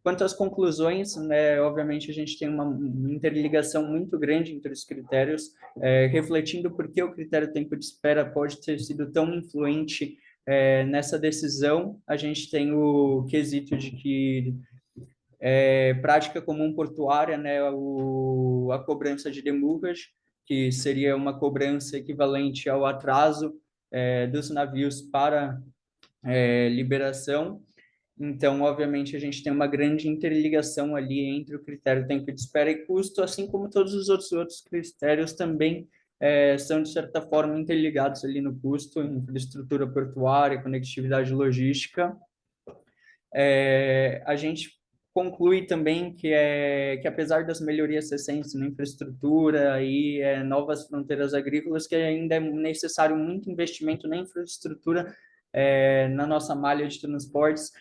Quanto às conclusões, né, obviamente a gente tem uma interligação muito grande entre os critérios, refletindo por que o critério tempo de espera pode ter sido tão influente nessa decisão. A gente tem o quesito de que prática comum portuária, né, a cobrança de demurrage, que seria uma cobrança equivalente ao atraso dos navios para liberação. Então, obviamente, a gente tem uma grande interligação ali entre o critério tempo de espera e custo, assim como todos os outros critérios também são, de certa forma, interligados ali no custo, infraestrutura portuária, conectividade logística. A gente conclui também que apesar das melhorias recentes na infraestrutura e novas fronteiras agrícolas, que ainda é necessário muito investimento na infraestrutura, na nossa malha de transportes,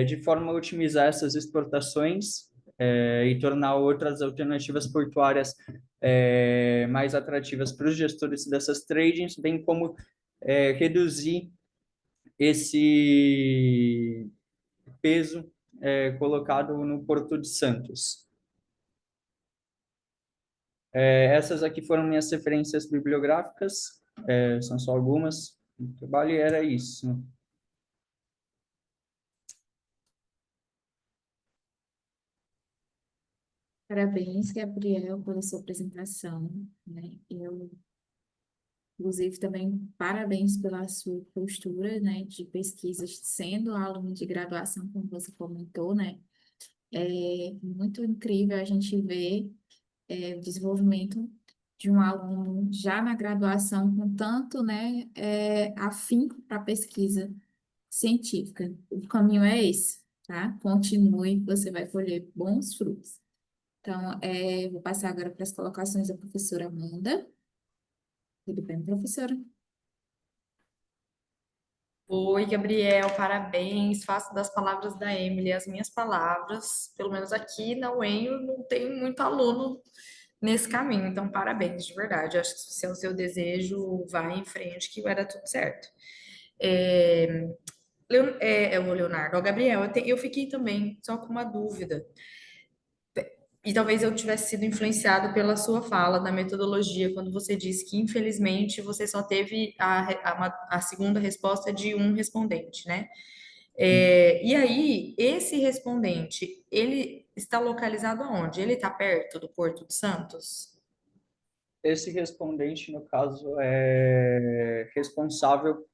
de forma a otimizar essas exportações e tornar outras alternativas portuárias mais atrativas para os gestores dessas tradings, bem como reduzir esse peso colocado no Porto de Santos. Essas aqui foram minhas referências bibliográficas, são só algumas. O trabalho era isso. Parabéns, Gabriel, pela sua apresentação, né? Inclusive, também parabéns pela sua postura, né, de pesquisas, sendo aluno de graduação, como você comentou, né? É muito incrível a gente ver o desenvolvimento de um aluno já na graduação com tanto, né, afinco para a pesquisa científica. O caminho é esse, tá? Continue, você vai colher bons frutos. Então, vou passar agora para as colocações da professora Amanda. Tudo bem, professora? Oi, Gabriel, parabéns. Faço das palavras da Emily as minhas palavras. Pelo menos aqui na UEM não tem muito aluno nesse caminho, então parabéns, de verdade. Acho que se é o seu desejo, vai em frente que vai dar tudo certo. O Leonardo, o Gabriel, eu fiquei também só com uma dúvida. E talvez eu tivesse sido influenciado pela sua fala da metodologia, quando você disse que, infelizmente, você só teve a segunda resposta de um respondente, né? E aí, esse respondente, ele está localizado aonde? Ele está perto do Porto de Santos? Esse respondente, no caso, é responsável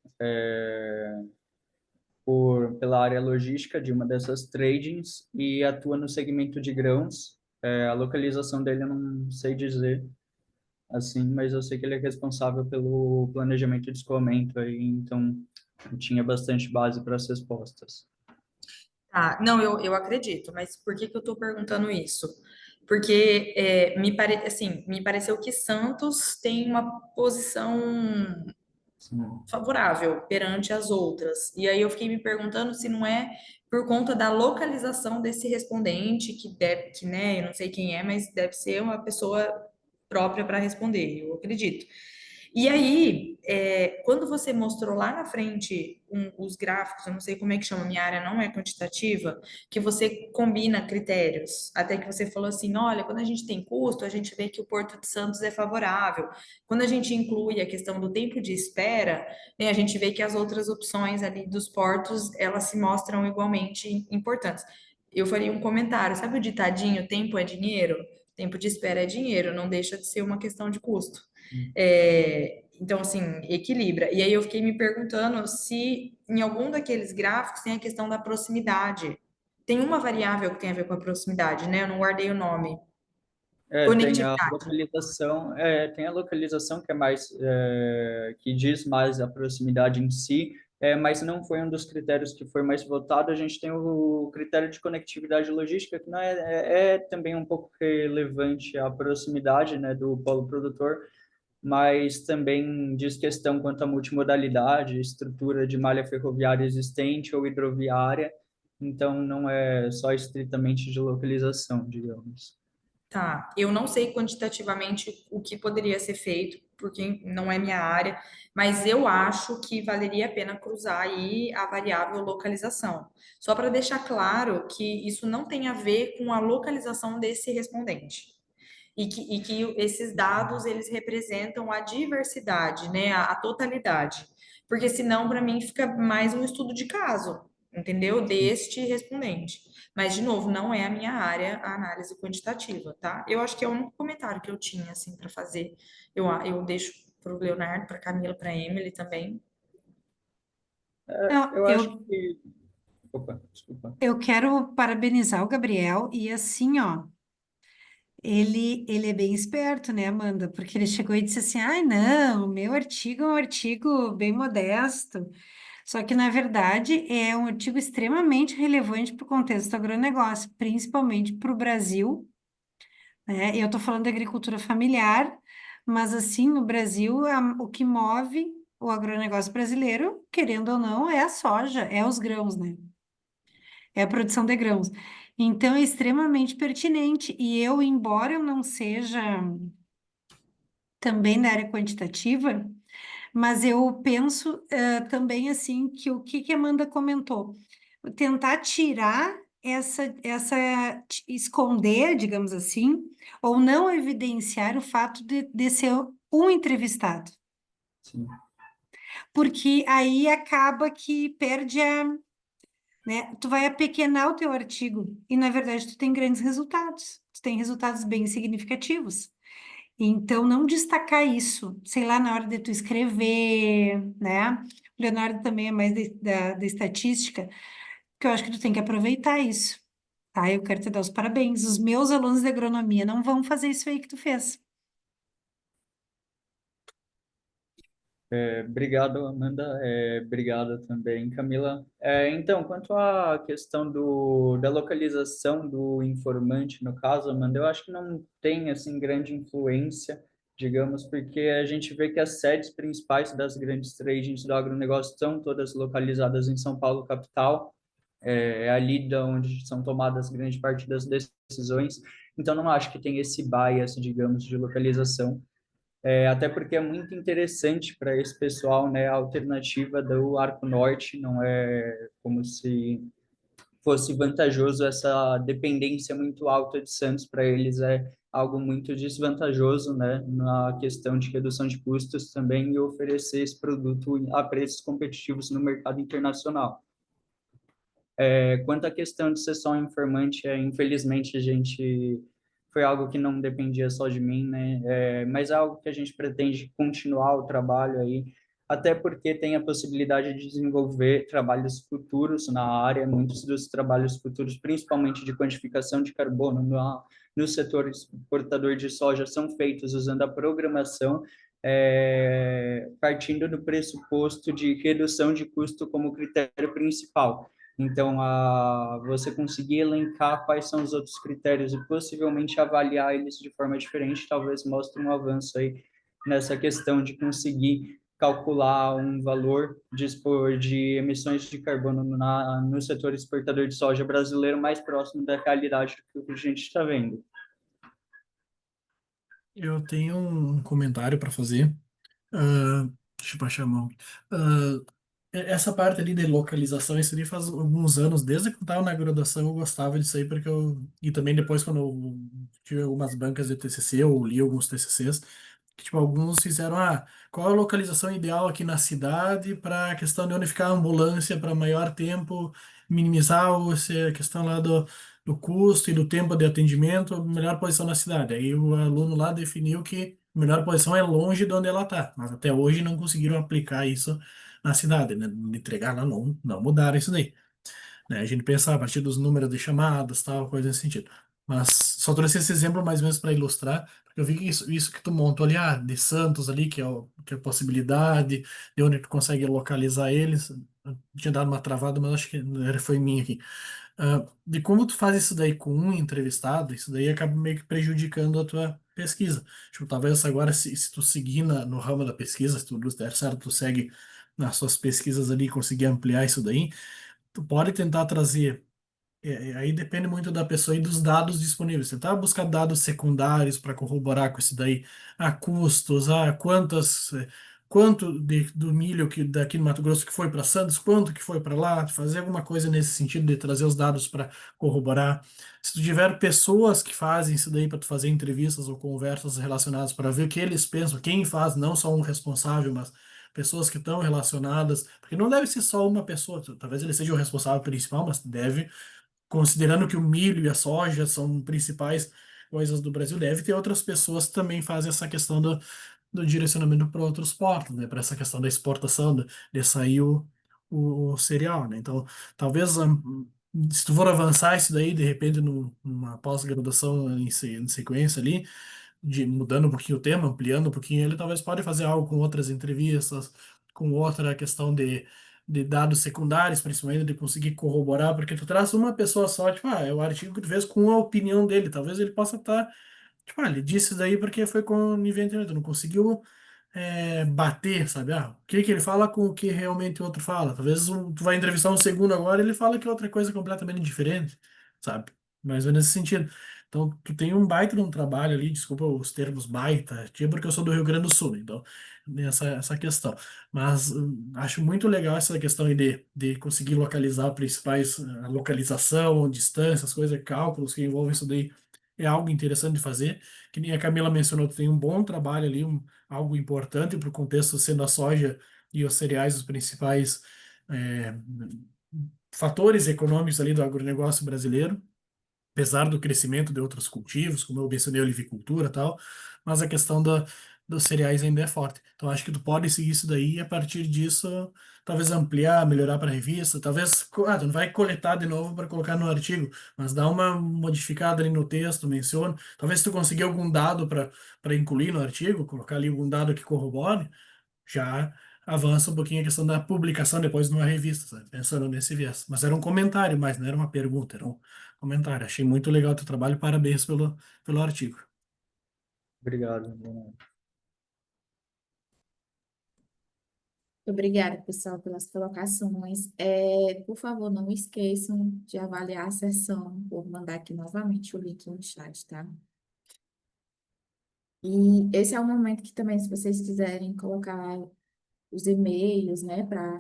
pela área logística de uma dessas tradings e atua no segmento de grãos. A localização dele eu não sei dizer, assim, mas eu sei que ele é responsável pelo planejamento de escoamento aí, então eu tinha bastante base para as respostas. Tá, não, eu acredito, mas por que que eu tô perguntando isso? Porque assim, me pareceu que Santos tem uma posição Sim. favorável perante as outras. E aí eu fiquei me perguntando se não é por conta da localização desse respondente, que deve, que, né, eu não sei quem é, mas deve ser uma pessoa própria para responder, eu acredito. E aí, quando você mostrou lá na frente os gráficos, eu não sei como é que chama, minha área não é quantitativa, que você combina critérios, até que você falou assim, olha, quando a gente tem custo, a gente vê que o Porto de Santos é favorável. Quando a gente inclui a questão do tempo de espera, né, a gente vê que as outras opções ali dos portos, elas se mostram igualmente importantes. Eu faria um comentário, sabe o ditadinho, tempo é dinheiro? Tempo de espera é dinheiro, não deixa de ser uma questão de custo. Então, assim, equilibra. E aí eu fiquei me perguntando se em algum daqueles gráficos tem a questão da proximidade. Tem uma variável que tem a ver com a proximidade, né? Eu não guardei o nome. Tem a Conectividade. localização, tem a localização que é mais, que diz mais a proximidade em si, mas não foi um dos critérios que foi mais votado. A gente tem o critério de conectividade logística, que não é também um pouco relevante à proximidade, né, do polo produtor, mas também diz questão quanto à multimodalidade, estrutura de malha ferroviária existente ou hidroviária, então não é só estritamente de localização, digamos. Tá, eu não sei quantitativamente o que poderia ser feito, porque não é minha área, mas eu acho que valeria a pena cruzar aí a variável localização. Só para deixar claro que isso não tem a ver com a localização desse respondente. E que esses dados, eles representam a diversidade, né, a totalidade. Porque senão, para mim, fica mais um estudo de caso, entendeu? Deste respondente. Mas, de novo, não é a minha área, a análise quantitativa, tá? Eu acho que é o único comentário que eu tinha, assim, para fazer. Eu deixo para o Leonardo, para Camila, para Emily também. Não, Eu acho que... Opa, desculpa. eu quero parabenizar o Gabriel e assim, ó, ele é bem esperto, né, Amanda? Porque ele chegou e disse assim, ai, não, meu artigo é um artigo bem modesto. Só que, na verdade, é um artigo extremamente relevante para o contexto do agronegócio, principalmente para o Brasil, né? Eu estou falando da agricultura familiar, mas, assim, o Brasil, o que move o agronegócio brasileiro, querendo ou não, é a soja, é os grãos, né? É a produção de grãos. Então, é extremamente pertinente. E eu, embora eu não seja também da área quantitativa, mas eu penso também assim que o que a Amanda comentou, tentar tirar esconder, digamos assim, ou não evidenciar o fato de ser um entrevistado, Sim. porque aí acaba que perde né? Tu vai apequenar o teu artigo e, na verdade, tu tem grandes resultados, tu tem resultados bem significativos. Então, não destacar isso, sei lá, na hora de tu escrever, né? O Leonardo também é mais da estatística, que eu acho que tu tem que aproveitar isso, tá? Eu quero te dar os parabéns. Os meus alunos de agronomia não vão fazer isso aí que tu fez. Obrigado, Amanda. Obrigado também, Camila. Então, quanto à questão da localização do informante, no caso, Amanda, eu acho que não tem, assim, grande influência, digamos, porque a gente vê que as sedes principais das grandes tradings do agronegócio estão todas localizadas em São Paulo, capital, ali da onde são tomadas grande parte das decisões. Então, não acho que tem esse bias, digamos, de localização. Até porque é muito interessante para esse pessoal, né, a alternativa do Arco Norte, não é como se fosse vantajoso essa dependência muito alta de Santos, para eles é algo muito desvantajoso, né, na questão de redução de custos também e oferecer esse produto a preços competitivos no mercado internacional. Quanto à questão de ser só um informante, infelizmente a gente foi algo que não dependia só de mim, né? Mas é algo que a gente pretende continuar o trabalho aí. até porque tem a possibilidade de desenvolver trabalhos futuros na área, muitos dos trabalhos futuros, principalmente de quantificação de carbono no setor exportador de soja, são feitos usando a programação, partindo do pressuposto de redução de custo como critério principal. Então, você conseguir elencar quais são os outros critérios e possivelmente avaliar eles de forma diferente, talvez mostre um avanço aí nessa questão de conseguir calcular um valor de emissões de carbono no setor exportador de soja brasileiro mais próximo da realidade do que a gente está vendo. Eu tenho um comentário para fazer. Ah, deixa eu baixar a mão. Ah, essa parte ali de localização, isso ali faz alguns anos, desde que eu estava na graduação, eu gostava disso aí, porque eu. E também depois, quando eu tive algumas bancas de TCC, eu li alguns TCCs, que, tipo, alguns fizeram, qual a localização ideal aqui na cidade para a questão de onde ficar a ambulância para maior tempo, minimizar a questão lá do custo e do tempo de atendimento, melhor posição na cidade. Aí o aluno lá definiu que a melhor posição é longe de onde ela está, mas até hoje não conseguiram aplicar isso na cidade, né? Entregar lá, não mudaram isso daí, né? A gente pensa a partir dos números de chamadas, tal, coisa nesse sentido. Mas só trouxe esse exemplo mais ou menos para ilustrar, porque eu vi que isso que tu montou ali, de Santos ali, que é a possibilidade, de onde tu consegue localizar eles. Eu tinha dado uma travada, mas acho que foi minha aqui. De como tu faz isso daí com um entrevistado, isso daí acaba meio que prejudicando a tua pesquisa. Tipo, talvez agora, se tu seguir no ramo da pesquisa, se tudo der certo, tu segue nas suas pesquisas ali e conseguir ampliar isso daí, tu pode tentar trazer aí depende muito da pessoa e dos dados disponíveis. Você tá buscar dados secundários para corroborar com isso daí, custos, quanto do milho que daqui no Mato Grosso que foi para Santos, quanto que foi para lá, fazer alguma coisa nesse sentido de trazer os dados para corroborar. Se tu tiver pessoas que fazem isso daí para tu fazer entrevistas ou conversas relacionadas para ver o que eles pensam, quem faz, não só um responsável, mas pessoas que estão relacionadas, porque não deve ser só uma pessoa, talvez ele seja o responsável principal, mas deve, considerando que o milho e a soja são principais coisas do Brasil, deve ter outras pessoas que também fazem essa questão do direcionamento para outros portos, né? Para essa questão da exportação, de sair o cereal, né? Então, talvez, se tu for avançar isso daí, de repente, numa pós-graduação em sequência ali, mudando um pouquinho o tema, ampliando um pouquinho ele, talvez pode fazer algo com outras entrevistas, com outra questão de dados secundários, principalmente, de conseguir corroborar, porque tu traz uma pessoa só, tipo, é o artigo que tu fez com a opinião dele, talvez ele possa estar, tipo, ele disse isso daí porque foi com nível de entendimento, não conseguiu bater, sabe? O que que ele fala com o que realmente o outro fala. Talvez tu vai entrevistar um segundo agora, ele fala que é outra coisa completamente diferente, sabe? Mais ou menos nesse sentido. Então, tu tem um baita de um trabalho ali, desculpa os termos baita, porque eu sou do Rio Grande do Sul, né? Então, essa questão. Mas acho muito legal essa questão aí de conseguir localizar principais, a localização, distâncias, coisas, cálculos que envolvem isso daí. É algo interessante de fazer. Que nem a Camila mencionou, tu tem um bom trabalho ali, algo importante para o contexto, sendo a soja e os cereais os principais é, fatores econômicos ali do agronegócio brasileiro, apesar do crescimento de outros cultivos, como eu mencionei, a olivicultura e tal, mas a questão dos cereais ainda é forte. Então, acho que tu pode seguir isso daí e, a partir disso, talvez ampliar, melhorar para a revista, talvez, tu não vai coletar de novo para colocar no artigo, mas dá uma modificada ali no texto, menciona, talvez se tu conseguir algum dado para incluir no artigo, colocar ali algum dado que corrobore, já avança um pouquinho a questão da publicação depois numa revista, sabe? Pensando nesse viés. Mas era um comentário, mas não era uma pergunta, era um comentário. Achei muito legal o teu trabalho, parabéns pelo artigo. Obrigado. Obrigada, pessoal, pelas colocações. Por favor, não esqueçam de avaliar a sessão. Vou mandar aqui novamente o link no chat, tá? E esse é o momento que também, se vocês quiserem colocar os e-mails, né, para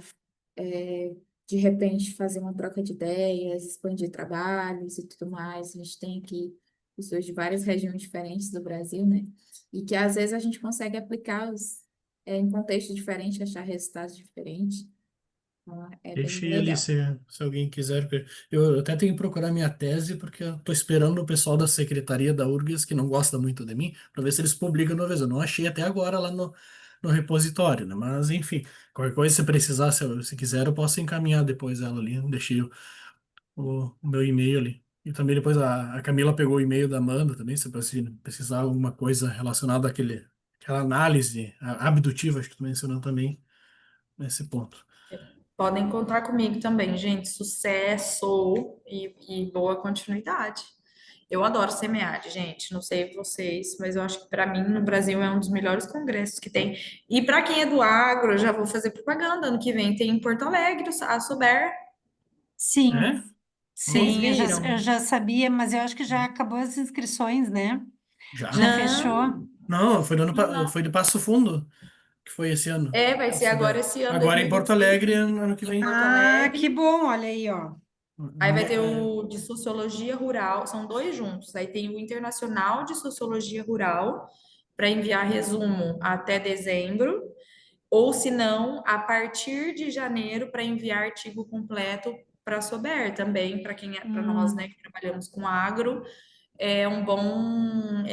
de repente fazer uma troca de ideias, expandir trabalhos e tudo mais. A gente tem aqui pessoas de várias regiões diferentes do Brasil, né? E que às vezes a gente consegue aplicar em contextos diferentes, achar resultados diferentes. Então, é bem Deixei ali legal. se alguém quiser. Eu até tenho que procurar minha tese, porque eu estou esperando o pessoal da secretaria da URGS, que não gosta muito de mim, para ver se eles publicam de uma vez. Eu não achei até agora lá no repositório, né? Mas, enfim, qualquer coisa, se precisar, se quiser, eu posso encaminhar depois ela ali. Deixei o meu e-mail ali. E também depois a Camila pegou o e-mail da Amanda também, se precisar alguma coisa relacionada àquela análise abdutiva, acho que tu mencionou também nesse ponto. Podem contar comigo também, gente. Sucesso e boa continuidade. Eu adoro SEMEAD, gente. Não sei vocês, mas eu acho que para mim no Brasil é um dos melhores congressos que tem. E para quem é do agro, eu já vou fazer propaganda. Ano que vem tem em Porto Alegre, a Sober. Sim, É? Vocês Oh, sim, eu viram? já sabia, mas eu acho que já acabou as inscrições, né? Já já? Não, fechou? Não, não. foi de Passo Fundo, que foi esse ano. É, vai A ser agora Sober. esse ano, Agora em Porto 2026, Alegre, ano que em vem. Porto Ah, que Alegre. bom, olha aí, ó. Aí vai ter É, o de Sociologia Rural, são dois juntos. Aí tem o Internacional de Sociologia Rural, para enviar resumo até dezembro. Ou se não, a partir de janeiro, para enviar artigo completo para a Sober também, para quem é, para nós, né, Hum, que trabalhamos com agro, é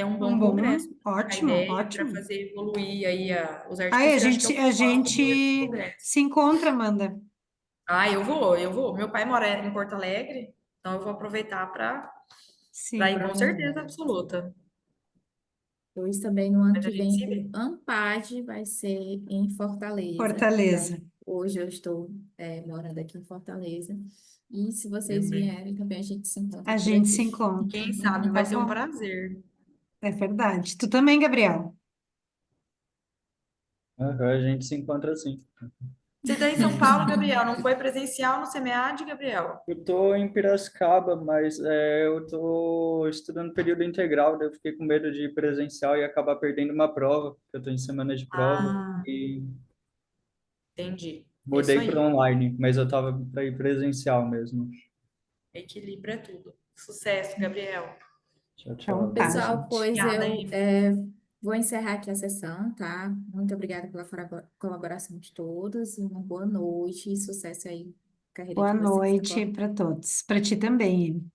um bom bom, congresso. A ótimo, ideia para ótimo. fazer evoluir aí os Aí artigos, que eu acho que é o a propósito desse gente congresso. se encontra, Amanda. Ah, eu vou. Meu pai mora em Porto Alegre, então eu vou aproveitar para ir Sim, com certeza absoluta. Pois também no ano Mas a que gente vem se o vê. AMPAD vai ser em Fortaleza. E Fortaleza. aí, hoje eu estou morando aqui em Fortaleza. E se vocês bem. vierem também, a gente se encontra A por gente se aqui. encontra. Quem sabe Tá vai ser um bom? prazer. É verdade. Tu também, Gabriel. Aham, a gente se encontra assim. Você está em São Paulo, Gabriel? Não foi presencial no SEMEAD, Gabriel? Eu tô em Piracicaba, mas eu tô estudando período integral, daí eu fiquei com medo de ir presencial e acabar perdendo uma prova, porque eu tô em semana de prova, Ah, e entendi. É isso mudei para aí. online, mas eu tava para ir presencial mesmo. Equilíbrio é tudo. Sucesso, Gabriel. Tchau, Então tchau. tá, Valeu. Pessoal, gente. pois Obrigada eu aí. vou encerrar aqui a sessão, tá? Muito obrigada pela colaboração de todos. Uma boa noite e sucesso aí na carreira Boa de vocês, tá noite bom? para todos. Para ti também.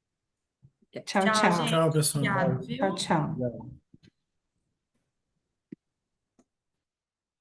Tchau, Tchau, tchau. Tchau, gente. pessoal. Obrigado, Tchau, viu? tchau. Obrigado.